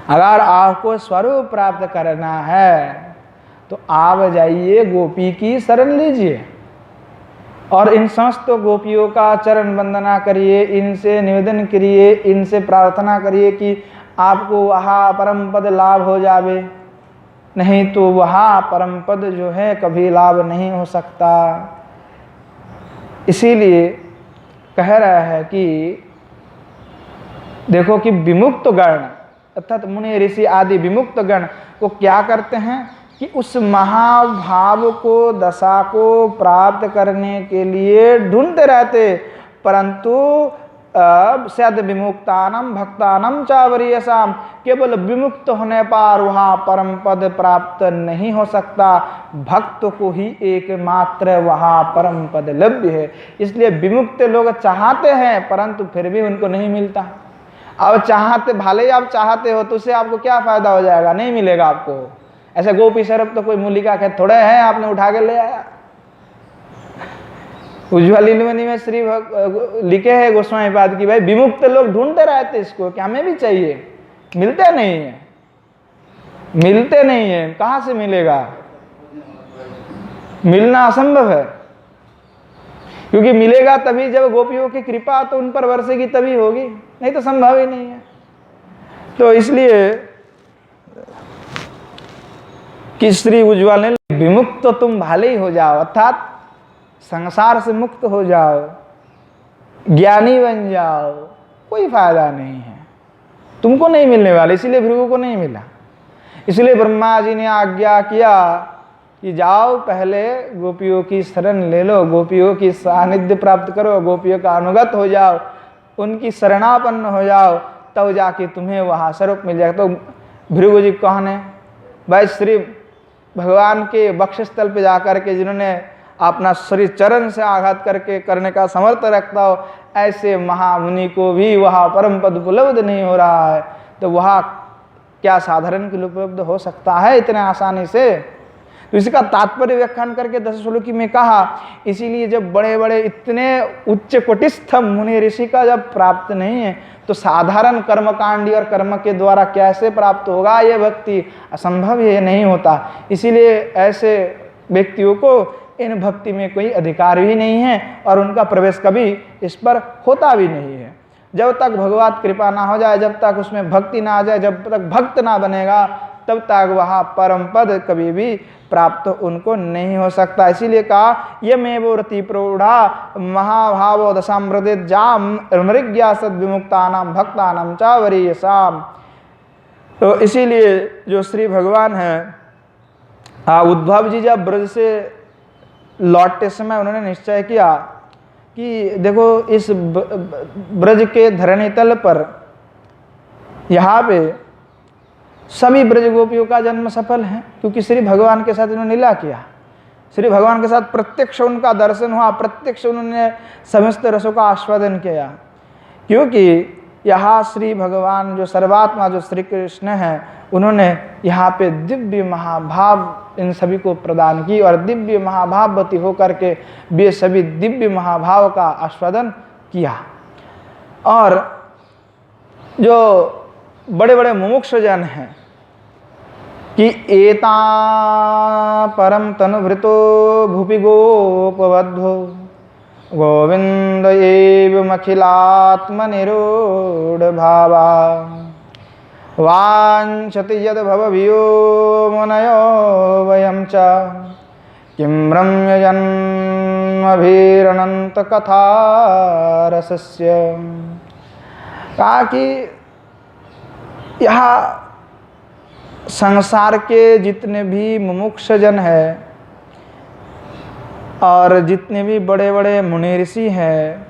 अगर आपको स्वरूप प्राप्त करना है तो आप जाइए गोपी की शरण लीजिए और इन समस्त गोपियों का चरण वंदना करिए, इनसे निवेदन करिए, इनसे प्रार्थना करिए कि आपको वहाँ परम पद लाभ हो जावे, नहीं तो वहाँ परम पद जो है कभी लाभ नहीं हो सकता। इसीलिए कह रहा है कि देखो कि विमुक्त गण अर्थात मुनि ऋषि आदि विमुक्त गण वो क्या करते हैं कि उस महाभाव को दशा को प्राप्त करने के लिए ढूंढते रहते, परंतु सद विमुक्तानम भक्तानम चावरीयसाम, केवल विमुक्त होने पर वहाँ परम पद प्राप्त नहीं हो सकता। भक्त को ही एकमात्र वहाँ परम पद लभ्य है। इसलिए विमुक्त लोग चाहते हैं परंतु फिर भी उनको नहीं मिलता। अब चाहते भले ही आप चाहते हो तो उससे आपको क्या फायदा हो जाएगा, नहीं मिलेगा आपको। ऐसे गोपी शरब तो कोई मूलिका खेत थोड़े हैं आपने उठा के ले आया। उज्ज्वल नीलमणि में श्री लिखे है गोस्वामी पाद की भाई विमुक्त लोग ढूंढते रहते इसको कि हमें भी चाहिए, मिलते नहीं है, मिलते नहीं है। कहां से मिलेगा, मिलना असंभव है, क्योंकि मिलेगा तभी जब गोपियों की कृपा तो उन पर बरसेगी तभी होगी, नहीं तो संभव ही नहीं है। तो इसलिए कि श्री उज्ज्वल ने विमुक्त तो तुम भले ही हो जाओ, अर्थात संसार से मुक्त हो जाओ, ज्ञानी बन जाओ, कोई फायदा नहीं है, तुमको नहीं मिलने वाला। इसीलिए भृगु को नहीं मिला। इसलिए ब्रह्मा जी ने आज्ञा किया कि जाओ पहले गोपियों की शरण ले लो, गोपियों की सानिध्य प्राप्त करो, गोपियों का अनुगत हो जाओ, उनकी शरणापन्न हो जाओ, तब जाके तुम्हें वहाँ स्वरूप मिल जाएगा। तो भृगु जी कौन है भाई, श्री भगवान के वक्षस्थल पे जाकर के जिन्होंने अपना शरीर चरण से आघात करके करने का समर्थ रखता हो, ऐसे महामुनि को भी वहाँ परम पद उपलब्ध नहीं हो रहा है, तो वहाँ क्या साधारण के लिए उपलब्ध हो सकता है इतने आसानी से। तो इसका तात्पर्य व्याख्यान करके 10 श्लोकी में कहा। इसीलिए जब बड़े बड़े इतने उच्च कोटिस्थ मुनि ऋषि का जब प्राप्त नहीं है तो साधारण कर्मकांडी और कर्म के द्वारा कैसे प्राप्त होगा, ये भक्ति असंभव, ये नहीं होता। इसीलिए ऐसे व्यक्तियों को इन भक्ति में कोई अधिकार भी नहीं है और उनका प्रवेश कभी इस पर होता भी नहीं है। जब तक भगवत कृपा ना हो जाए, जब तक उसमें भक्ति ना आ जाए, जब तक भक्त ना बनेगा, तब तक वहाँ परम पद कभी भी प्राप्त उनको नहीं हो सकता। इसीलिए कहा यमेवोरति प्रौढ़ा महाभावो दशामृत जाम मृग्या सद्विमुक्तानाम भक्तानाम च वरीयसाम। तो इसीलिए जो श्री भगवान हैं उद्धव जी जब ब्रज से लौटते समय उन्होंने निश्चय किया कि देखो इस ब्रज के धरणी तल पर यहाँ पे सभी ब्रज गोपियों का जन्म सफल है, क्योंकि श्री भगवान के साथ इन्होंने लीला किया, श्री भगवान के साथ प्रत्यक्ष उनका दर्शन हुआ, प्रत्यक्ष उन्होंने समस्त रसों का आस्वादन किया। क्योंकि यहाँ श्री भगवान जो सर्वात्मा जो श्री कृष्ण हैं, उन्होंने यहाँ पे दिव्य महाभाव इन सभी को प्रदान की और दिव्य महाभाववती होकर के वे सभी दिव्य महाभाव का आस्वादन किया। और जो बड़े बड़े मुमुक्षुजन हैं कि एता परम तनुभृतो भूपि गोपवद्धो गोविंद एवमखिलात्मनिरूढ़ भावा वाञ्छति यद् भवभियो मुनयो वयं च किं रम्यजन्मभिरणन्त कथा रसस्य। कहा कि यहाँ संसार के जितने भी मुमुक्षजन हैं और जितने भी बड़े बड़े मुनि ऋषि हैं,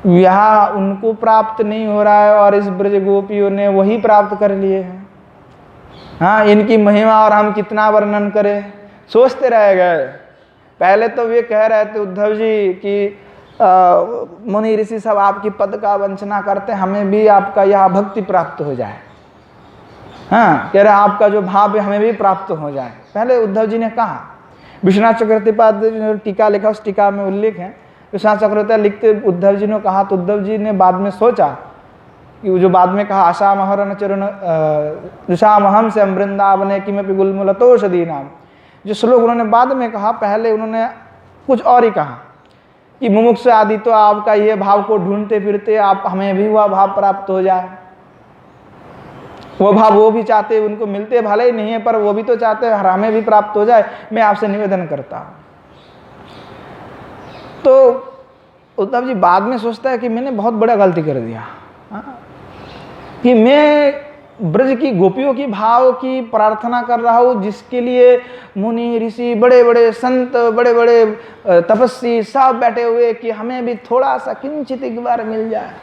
यहाँ उनको प्राप्त नहीं हो रहा है और इस ब्रज गोपियों ने वही प्राप्त कर लिए हैं। हाँ, इनकी महिमा और हम कितना वर्णन करें, सोचते रह गए। पहले तो वे कह रहे थे उद्धव जी कि मुनि ऋषि सब आपकी पद का वंचना करते, हमें भी आपका यह भक्ति प्राप्त हो जाए। हाँ, कह रहे आपका जो भाव है हमें भी प्राप्त हो जाए। पहले उद्धव जी ने कहा, विश्वनाथ चक्रवर्ती जो टीका लिखा उस टीका में उल्लेख है, विश्वनाथ चक्रवर्ती लिखते उद्धव जी ने कहा, तो उद्धव जी ने बाद में सोचा कि जो बाद में कहा आशामहरण चरण जुषामहम से वृंदावने किमपि गुलमुलतोषधी नाम, जो श्लोक उन्होंने बाद में कहा, पहले उन्होंने कुछ और ही कहा कि मुमुक्ष आदि तो आपका ये भाव को ढूंढते फिरते आप हमें भी वह भाव प्राप्त हो जाए। वो भाव वो भी चाहते, उनको मिलते भले ही नहीं है पर वो भी तो चाहते हैं हमें भी प्राप्त हो जाए, मैं आपसे निवेदन करता हूं। तो उद्धव जी बाद में सोचता है कि मैंने बहुत बड़ा गलती कर दिया, कि मैं ब्रज की गोपियों की भाव की प्रार्थना कर रहा हूँ, जिसके लिए मुनि ऋषि बड़े बड़े संत बड़े बड़े तपस्वी सब बैठे हुए कि हमें भी थोड़ा सा किंचित एक बार मिल जाए।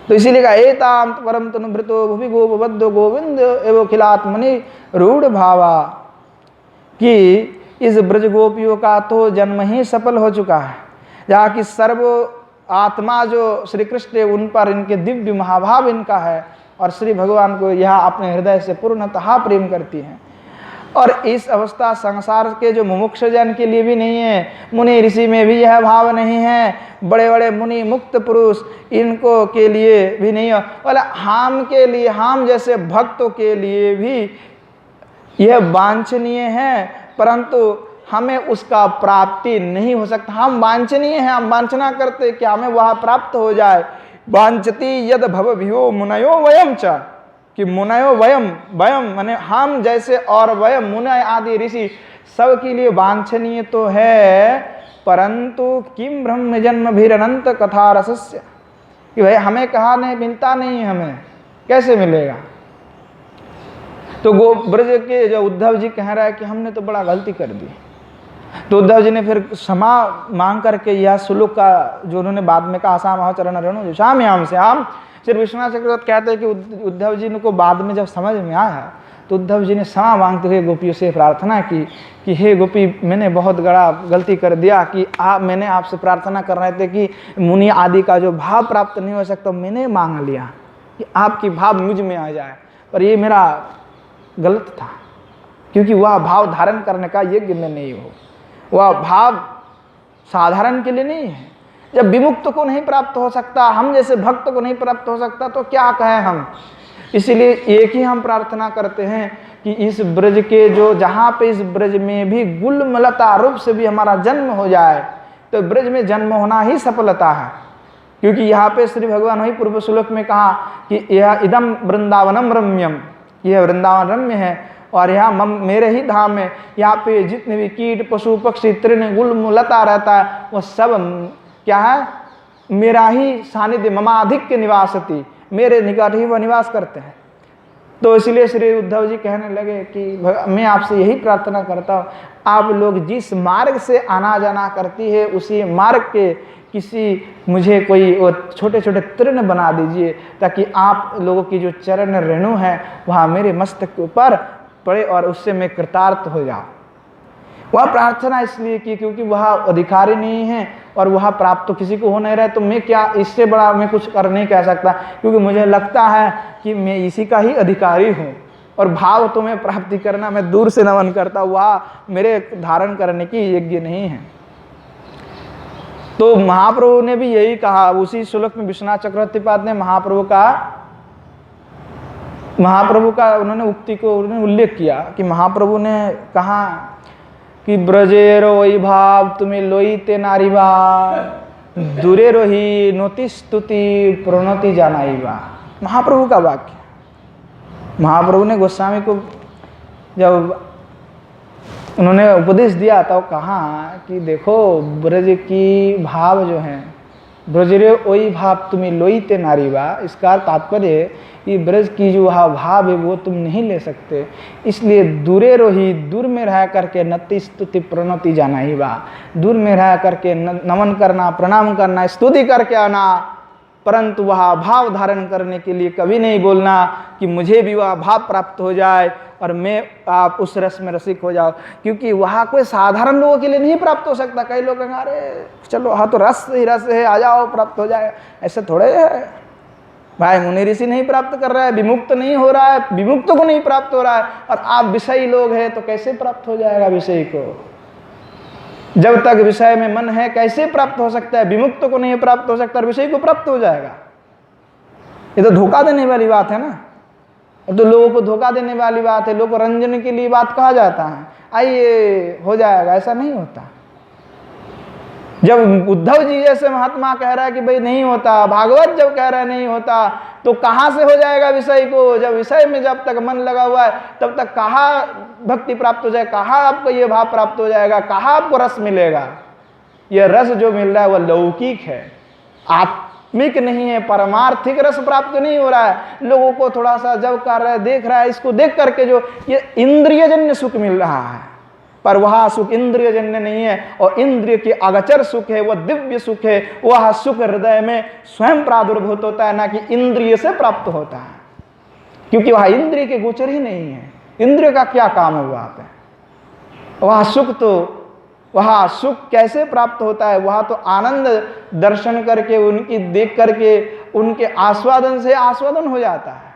तो इसीलिए कहा एताम परम तनुभृतो भुवि गोपबद्धो गोविंद एवं खिलात्मनि रूढ़ भावा, कि इस ब्रज गोपियों का तो जन्म ही सफल हो चुका है, जहाँ की सर्व आत्मा जो श्री कृष्ण उन पर इनके दिव्य महाभाव इनका है, और श्री भगवान को यह अपने हृदय से पूर्णतः प्रेम करती हैं। और इस अवस्था संसार के जो मुमुक्ष जन के लिए भी नहीं है, मुनि ऋषि में भी यह भाव नहीं है, बड़े बड़े मुनि मुक्त पुरुष इनको के लिए भी नहीं है, बोले हम के लिए, हम जैसे भक्तों के लिए भी यह वांछनीय है, परंतु हमें उसका प्राप्ति नहीं हो सकता। हम वांछनीय हैं, हम वांछना करते कि हमें वह प्राप्त हो जाए। वांछति यद भवभ्यो मुनयो वयम च, कि मुनयो वयम, वयम माने हम जैसे, और वयम मुनय आदि ऋषि सब के लिए वांछनीय तो है, परंतु किम ब्रह्म जन्म भी अनंत कथा रसस्य, कि भाई हमें कहा नहीं मिलता नहीं है, हमें कैसे मिलेगा। तो गो ब्रज के जो उद्धव जी कह रहा है कि हमने तो बड़ा गलती कर दी, तो उद्धव जी ने फिर क्षमा मांग करके यह श्लोक का जो उन्होंने बाद में कहा आसाम चरण रेणु शाम से आम, श्री विश्वनाथ चक्रवर्ती कहते हैं कि उद्धव जी को बाद में जब समझ में आया तो उद्धव जी ने क्षमा मांगते हुए गोपियों से प्रार्थना की कि हे गोपी, मैंने बहुत बड़ा गलती कर दिया कि मैंने आपसे प्रार्थना कर रहे थे कि मुनि आदि का जो भाव प्राप्त नहीं हो सकता, मैंने मांग लिया कि आपकी भाव मुझ में आ जाए, पर ये मेरा गलत था, क्योंकि वह भाव धारण करने का योग्य मैं नहीं हूँ। वह भाव साधारण के लिए नहीं है। जब विमुक्त को नहीं प्राप्त हो सकता, हम जैसे भक्त को नहीं प्राप्त हो सकता, तो क्या कहें हम। इसीलिए एक ही हम प्रार्थना करते हैं कि इस ब्रज के जो, जहाँ पे इस ब्रज में भी गुलमलता रूप से भी हमारा जन्म हो जाए, तो ब्रज में जन्म होना ही सफलता है। क्योंकि यहाँ पे श्री भगवान वही पूर्व श्लोक में कहा कि यह इदम वृंदावनम रम्यम, यह वृंदावन रम्य है और यहाँ मेरे ही धाम में, यहाँ पे जितने भी कीट पशु पक्षी तृण गुलमलता रहता है, वो सब क्या है, मेरा ही सानिध्य ममाधिक्य निवासति, मेरे निकट ही वह निवास करते हैं। तो इसलिए श्री उद्धव जी कहने लगे कि मैं आपसे यही प्रार्थना करता हूँ, आप लोग जिस मार्ग से आना जाना करती है उसी मार्ग के किसी मुझे कोई छोटे छोटे तृण बना दीजिए, ताकि आप लोगों की जो चरण रेणु है वह मेरे मस्तक के ऊपर पड़े और उससे मैं कृतार्थ हो जाऊँ। वह प्रार्थना इसलिए की क्योंकि वह अधिकारी नहीं है और वह प्राप्त तो किसी को हो नहीं रहा है, तो मैं क्या इससे बड़ा मैं कुछ कर नहीं कह सकता, क्योंकि मुझे लगता है कि मैं इसी का ही अधिकारी हूँ और भाव तो मैं प्राप्ति करना मैं दूर से नमन करता, वह मेरे धारण करने की योग्य नहीं है। तो महाप्रभु ने भी यही कहा, उसी श्लोक में विश्वनाथ चक्रवर्ती पाद ने महाप्रभु का उन्होंने उक्ति को उन्होंने उल्लेख किया कि महाप्रभु ने कहा कि ब्रजे रोई भाव तुम्हें लोईते नारीबा, दूरे रोही नोति स्तुति प्रणति जानाईबा। महाप्रभु का वाक्य। महाप्रभु ने गोस्वामी को जब उन्होंने उपदेश दिया तो कहा कि देखो ब्रज की भाव जो है, ब्रजरे ओई भाव तुम्हें लोईते नारीबा, इसका तात्पर्य कि ब्रज की जो भाव है वो तुम नहीं ले सकते, इसलिए दूरे रोही, दूर में रह करके नति स्तुति प्रणति जाना ही बा, दूर में रह करके नमन करना, प्रणाम करना, स्तुति करके आना, परंतु वह भाव धारण करने के लिए कभी नहीं बोलना कि मुझे भी वह भाव प्राप्त हो जाए और मैं आप उस रस में रसिक हो जाओ, क्योंकि वहाँ कोई साधारण लोगों के लिए नहीं प्राप्त हो सकता। कई लोग कहेंगे अरे चलो हाँ तो रस ही रस है, आ जाओ प्राप्त हो जाएगा, ऐसे थोड़े है भाई। मुनि ऋषि नहीं प्राप्त कर रहा है, विमुक्त नहीं हो रहा है, विमुक्त को नहीं प्राप्त हो रहा है, और आप विषयी लोग हैं तो कैसे प्राप्त हो जाएगा विषय को? जब तक विषय में मन है कैसे प्राप्त हो सकता है? विमुक्त को नहीं प्राप्त हो सकता और विषय को प्राप्त हो जाएगा? ये तो धोखा देने वाली बात है ना, तो लोगों को धोखा देने वाली बात है। लोगों को रंजन के लिए बात कहा जाता है, आइए हो जाएगा, ऐसा नहीं होता। जब उद्धव जी जैसे महात्मा कह रहा है कि भाई नहीं होता, भागवत जब कह रहा है नहीं होता, तो कहाँ से हो जाएगा विषय को? जब विषय में जब तक मन लगा हुआ है तब तक कहाँ भक्ति प्राप्त हो जाएगा, कहाँ आपको ये भाव प्राप्त हो जाएगा, कहाँ आपको रस मिलेगा? ये रस जो मिल रहा है वह लौकिक है, आत्मिक नहीं है, परमार्थिक रस प्राप्त नहीं हो रहा है। लोगों को थोड़ा सा जब कर रहा है, देख रहा है, इसको देख करके जो ये इंद्रियजन्य सुख मिल रहा है, पर वह सुख इंद्रियजन्य नहीं है, और इंद्रिय के अगचर सुख है, वह दिव्य सुख है। वह सुख हृदय में स्वयं प्रादुर्भूत होता है, ना कि इंद्रिय से प्राप्त होता है, क्योंकि वह इंद्रिय के गोचर ही नहीं है। इंद्रिय का क्या काम है वहाँ पे? वह सुख तो वह सुख कैसे प्राप्त होता है? वह तो आनंद दर्शन करके, उनकी देख करके, उनके आस्वादन से आस्वादन हो जाता है।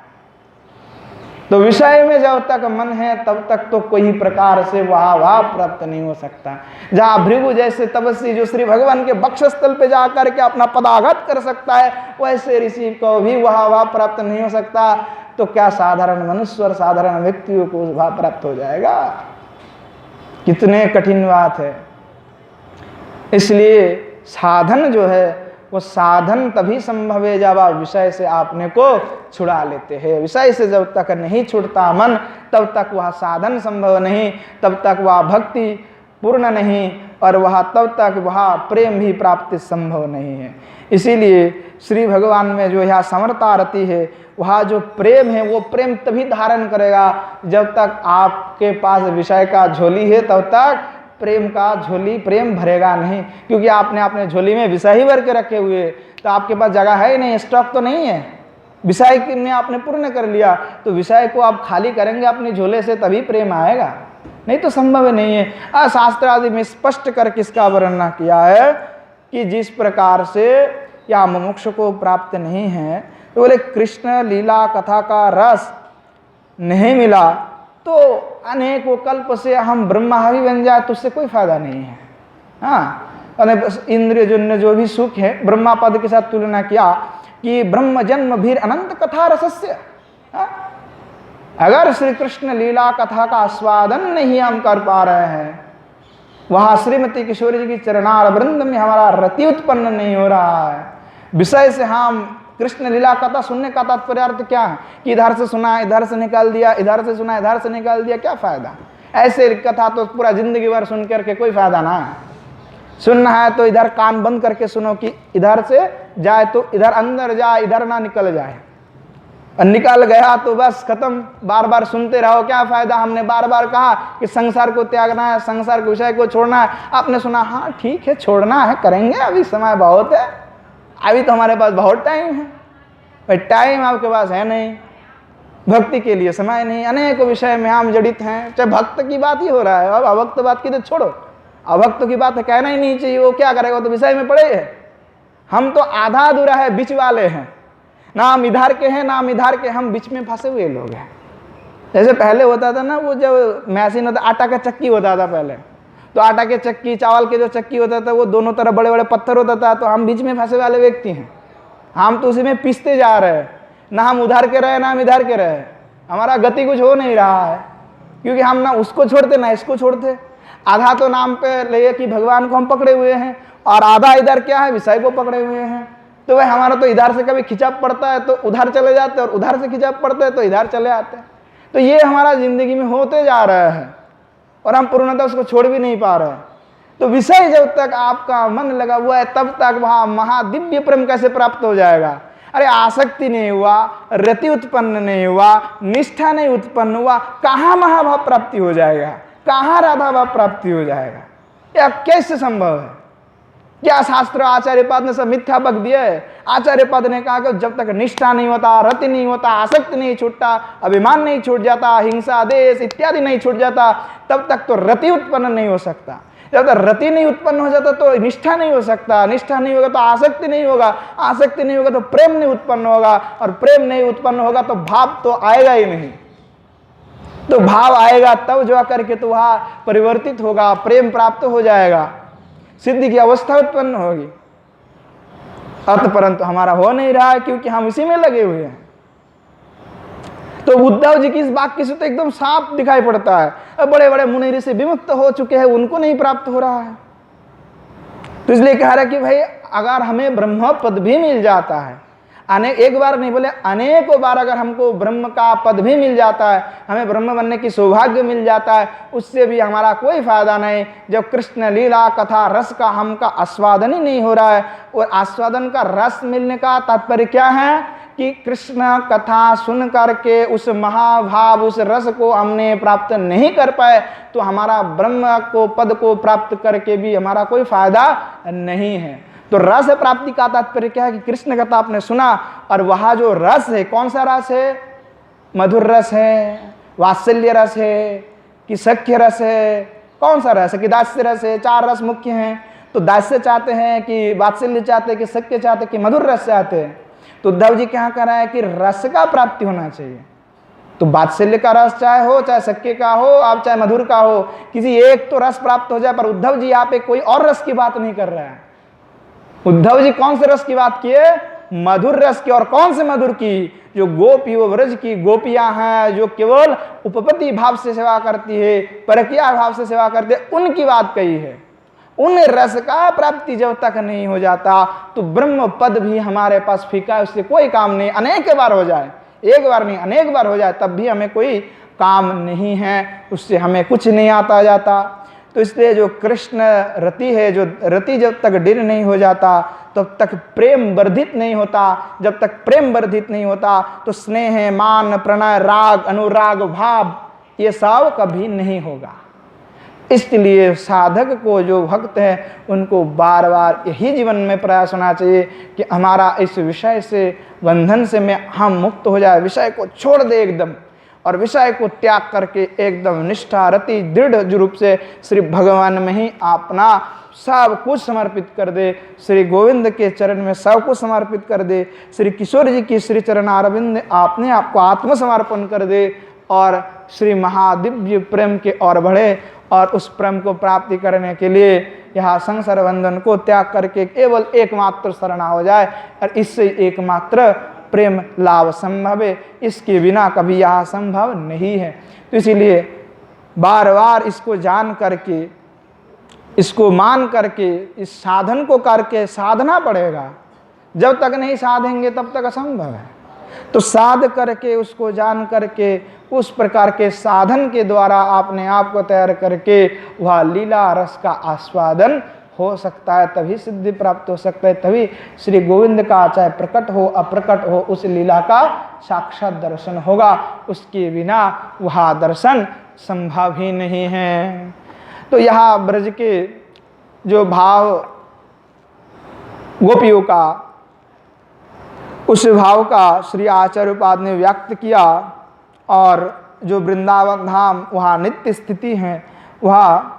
तो विषय में जब तक मन है तब तक तो कोई प्रकार से वह प्राप्त नहीं हो सकता। जहाँ भृगु जैसे तपस्वी जो श्री भगवान के वक्षस्थल पे जा करके अपना पदाघात कर सकता है, वैसे ऋषि को भी वह प्राप्त नहीं हो सकता, तो क्या साधारण मनुष्य और साधारण व्यक्तियों को वह प्राप्त हो जाएगा? कितने कठिन बात है। इसलिए साधन जो है वो साधन तभी संभव है जब आप विषय से आपने को छुड़ा लेते हैं। विषय से जब तक नहीं छूटता मन, तब तक वह साधन संभव नहीं, तब तक वह भक्ति पूर्ण नहीं, और वह तब तक वह प्रेम भी प्राप्ति संभव नहीं है। इसीलिए श्री भगवान में जो यह समर्था रहती है, वह जो प्रेम है वो प्रेम तभी धारण करेगा जब तक आपके पास विषय का झोली है, तब तक प्रेम का झोली प्रेम भरेगा नहीं, क्योंकि आपने अपने झोली में विषय ही भर के रखे हुए, तो आपके पास जगह है ही नहीं, स्टॉक तो नहीं है। विषय ने आपने पूर्ण कर लिया, तो विषय को आप खाली करेंगे अपने झोले से, तभी प्रेम आएगा, नहीं तो संभव नहीं है। शास्त्र आदि में स्पष्ट करके इसका वर्णन किया है कि जिस प्रकार से या मोक्ष को प्राप्त नहीं है, तो बोले कृष्ण लीला कथा का रस नहीं मिला तो अनेकों कल्प से हम ब्रह्मा भी बन जाए तो उससे कोई फायदा नहीं है। हाँ, इंद्रियजन्य जो भी सुख है, ब्रह्मा पद के साथ तुलना किया कि ब्रह्म जन्म भीर अनंत कथा रसस्य। अगर श्री कृष्ण लीला कथा का आस्वादन नहीं हम कर पा रहे हैं, वहां श्रीमती किशोरी जी की चरणार वृंद में हमारा रति उत्पन्न नहीं हो रहा है, विषय से हम कृष्ण लीला कथा सुनने का तात्पर्य अर्थ क्या है कि इधर से सुना इधर से निकाल दिया, इधर से सुना इधर से निकाल दिया, क्या फायदा? ऐसे कथा तो पूरा जिंदगी भर सुन करके कोई फायदा ना है। सुनना है तो इधर कान बंद करके सुनो कि इधर से जाए तो इधर अंदर जाए, इधर ना निकल जाए, और निकल गया तो बस खत्म। बार बार सुनते रहो, क्या फायदा? हमने बार बार कहा कि संसार को त्यागना है, संसार के विषय को छोड़ना है, आपने सुना हाँ ठीक है छोड़ना है, करेंगे, अभी समय बहुत है, अभी तो हमारे पास बहुत टाइम है। भाई टाइम आपके पास है नहीं, भक्ति के लिए समय नहीं, अनेक विषय में हम जड़ित हैं। चाहे भक्त की बात ही हो रहा है, अब अभक्त बात की तो छोड़ो, अभक्त की बात कहना ही नहीं चाहिए, वो क्या करेगा, तो विषय में पड़े है। हम तो आधा अधूरा है, बीच वाले हैं, ना हम इधर के हैं ना हम इधर के, हम बीच में फंसे हुए लोग हैं। जैसे पहले होता था ना, वो जब मशीन होता, आटा का चक्की होता था पहले, तो आटा के चक्की, चावल के जो चक्की होता था वो दोनों तरफ बड़े बड़े पत्थर होता था, तो हम बीच में फंसे वाले व्यक्ति हैं। हम तो उसी में पीसते जा रहे हैं, ना हम उधर के रहे ना हम इधर के रहे, हमारा गति कुछ हो नहीं रहा है, क्योंकि हम ना उसको छोड़ते ना इसको छोड़ते। आधा तो नाम पे ले कि भगवान को हम पकड़े हुए हैं, और आधा इधर क्या है, विषय को पकड़े हुए हैं। तो वह हमारा तो इधर से कभी खिंचाव पड़ता है तो उधर चले जाते हैं, और उधर से खिंचाव पड़ता है तो इधर चले आते हैं। तो ये हमारा जिंदगी में होते जा रहा है, और हम पूर्णतः उसको छोड़ भी नहीं पा रहे हैं। तो विषय जब तक आपका मन लगा हुआ है, तब तक वहां महादिव्य प्रेम कैसे प्राप्त हो जाएगा? अरे आसक्ति नहीं हुआ, रति उत्पन्न नहीं हुआ, निष्ठा नहीं उत्पन्न हुआ, कहाँ महाभाव प्राप्ति हो जाएगा, कहाँ राधा भाव प्राप्ति हो जाएगा? यह कैसे संभव है? क्या शास्त्र आचार्य पद ने सब मिथ्या बक दिया है। आचार्य पद ने कहा कि जब तक निष्ठा नहीं होता, रति नहीं होता, आसक्ति नहीं छूटता, अभिमान नहीं छूट जाता, हिंसा देश इत्यादि नहीं छूट जाता, तब तक तो रति उत्पन्न नहीं हो सकता। जब तक रति नहीं उत्पन्न हो जाता तो निष्ठा नहीं हो सकता, निष्ठा नहीं होगा तो आसक्ति नहीं होगा, आसक्ति नहीं होगा तो प्रेम नहीं उत्पन्न होगा, और प्रेम नहीं उत्पन्न होगा तो भाव तो आएगा ही नहीं। तो भाव आएगा तब जो करके तो वह परिवर्तित होगा, प्रेम प्राप्त हो जाएगा, सिद्धि की अवस्था उत्पन्न होगी। अत परंतु हमारा हो नहीं रहा है, क्योंकि हम इसी में लगे हुए हैं। तो उद्धव जी की इस वाक्य से तो एकदम साफ दिखाई पड़ता है, बड़े बड़े मुनि ऋषि विमुक्त हो चुके हैं, उनको नहीं प्राप्त हो रहा है। तो इसलिए कह रहा है कि भाई अगर हमें ब्रह्म पद भी मिल जाता है, एक बार नहीं बोले अनेकों बार, अगर हमको ब्रह्म का पद भी मिल जाता है, हमें ब्रह्म बनने की सौभाग्य मिल जाता है, उससे भी हमारा कोई फायदा नहीं, जब कृष्ण लीला कथा रस का हमका आस्वादन ही नहीं हो रहा है। और आस्वादन का रस मिलने का तात्पर्य क्या है कि कृष्ण कथा सुन करके उस महाभाव, उस रस को हमने प्राप्त नहीं कर पाए, तो हमारा ब्रह्म को पद को प्राप्त करके भी हमारा कोई फायदा नहीं है। तो रस प्राप्ति का तात्पर्य क्या है कि कृष्ण कथा आपने सुना, और वह जो रस है, कौन सा रस है? मधुर रस है, वात्सल्य रस है, कि सख्य रस है, कौन सा रस है? कि दास्य रस है। चार रस मुख्य हैं। तो दास्य चाहते हैं कि वात्सल्य चाहते हैं, कि सख्य चाहते हैं, कि मधुर रस चाहते हैं? तो उद्धव जी क्या कह रहा है कि रस का प्राप्ति होना चाहिए। तो वात्सल्य का रस चाहे हो, चाहे सख्य का हो, आप चाहे मधुर का हो, किसी एक तो रस प्राप्त हो जाए। पर उद्धव जी यहाँ पे कोई और रस की बात नहीं कर रहा है। उद्धव जी कौन से रस की बात किए? मधुर रस की। और कौन से मधुर की? जो गोपी व व्रज की गोपियां हैं, जो केवल उपपत्ति भाव से सेवा करती है, परकिया भाव से सेवा करती है, उनकी बात कही है। उन रस का प्राप्ति जब तक नहीं हो जाता तो ब्रह्म पद भी हमारे पास फीका है, उससे कोई काम नहीं। अनेक बार हो जाए, एक बार नहीं अनेक बार हो जाए, तब भी हमें कोई काम नहीं है, उससे हमें कुछ नहीं आता जाता। तो इसलिए जो कृष्ण रति है, जो रति जब तक दृढ़ नहीं हो जाता तब तक प्रेम वर्धित नहीं होता। जब तक प्रेम वर्धित नहीं होता तो स्नेह, मान, प्रणय, राग, अनुराग, भाव, ये सब कभी नहीं होगा। इसलिए साधक को, जो भक्त है, उनको बार बार यही जीवन में प्रयास होना चाहिए कि हमारा इस विषय से, बंधन से में हम मुक्त हो जाए, विषय को छोड़ दे एकदम, और विषय को त्याग करके एकदम निष्ठा रति दृढ़ रूप से श्री भगवान में ही अपना सब कुछ समर्पित कर दे। श्री गोविंद के चरण में सब कुछ समर्पित कर दे। श्री किशोर जी की श्री चरण अरविंद आपने आपको आत्मसमर्पण कर दे, और श्री महादिव्य प्रेम के ओर बढ़े, और उस प्रेम को प्राप्ति करने के लिए यहाँ संसार बंधन को त्याग करके केवल एकमात्र शरणा हो जाए, और इससे एकमात्र प्रेम लाभ संभव है। इसके बिना कभी यह संभव नहीं है। तो इसीलिए बार बार इसको जान करके, इसको मान करके, इस साधन को करके साधना पड़ेगा। जब तक नहीं साधेंगे तब तक असंभव है। तो साध करके, उसको जान करके, उस प्रकार के साधन के द्वारा अपने आप को तैयार करके वह लीला रस का आस्वादन हो सकता है, तभी सिद्धि प्राप्त हो सकता है। तभी श्री गोविंद का चाहे प्रकट हो अप्रकट हो, उस लीला का साक्षात दर्शन होगा। उसके बिना वह दर्शन संभव ही नहीं है। तो यहाँ ब्रज के जो भाव गोपियों का, उस भाव का श्री आचार्योपाद ने व्यक्त किया, और जो वृंदावन धाम वहाँ नित्य स्थिति है, वहाँ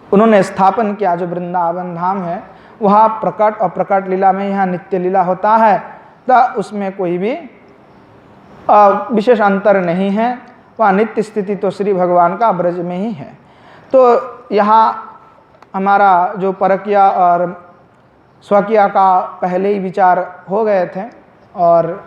उन्होंने स्थापन किया। जो वृंदावन धाम है वहाँ प्रकट और प्रकट लीला में यहाँ नित्य लीला होता है, तो उसमें कोई भी विशेष अंतर नहीं है। वहाँ नित्य स्थिति तो श्री भगवान का ब्रज में ही है। तो यहाँ हमारा जो परकिया और स्वकिया का पहले ही विचार हो गए थे, और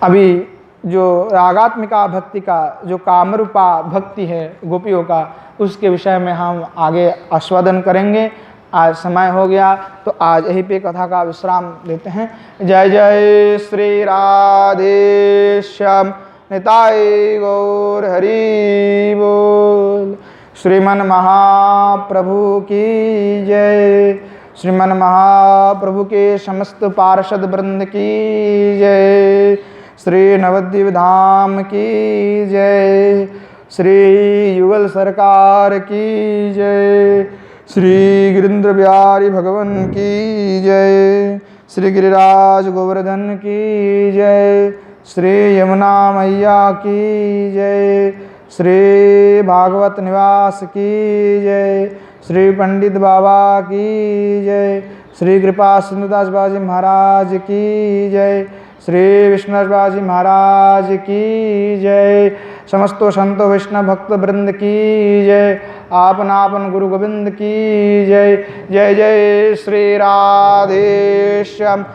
अभी जो रागात्मिका भक्ति का, जो कामरूपा भक्ति है गोपियों का, उसके विषय में हम आगे आस्वादन करेंगे। आज समय हो गया, तो आज यहीं पे कथा का विश्राम लेते हैं। जय जय श्री राधे श्याम निताय गौर हरि बोल। श्रीमन महाप्रभु की जय। श्रीमन महाप्रभु के समस्त पार्षद वृंद की जय। श्री नवद्वीप धाम की जय। श्री युगल सरकार की जय। श्री गिरीन्द्र बिहारी भगवान की जय। श्री गिरिराज गोवर्धन की जय। श्री यमुना मैया की जय। श्री भागवत निवास की जय। श्री पंडित बाबा की जय। श्री कृपा सिंधुदास बाजी महाराज की जय। श्री विष्णुदास बाजी महाराज की जय। समस्तो संतो वैष्णव भक्त वृंद की जय। आपन आपन गुरु गोविंद की जय। जय जय श्री राधेश्याम।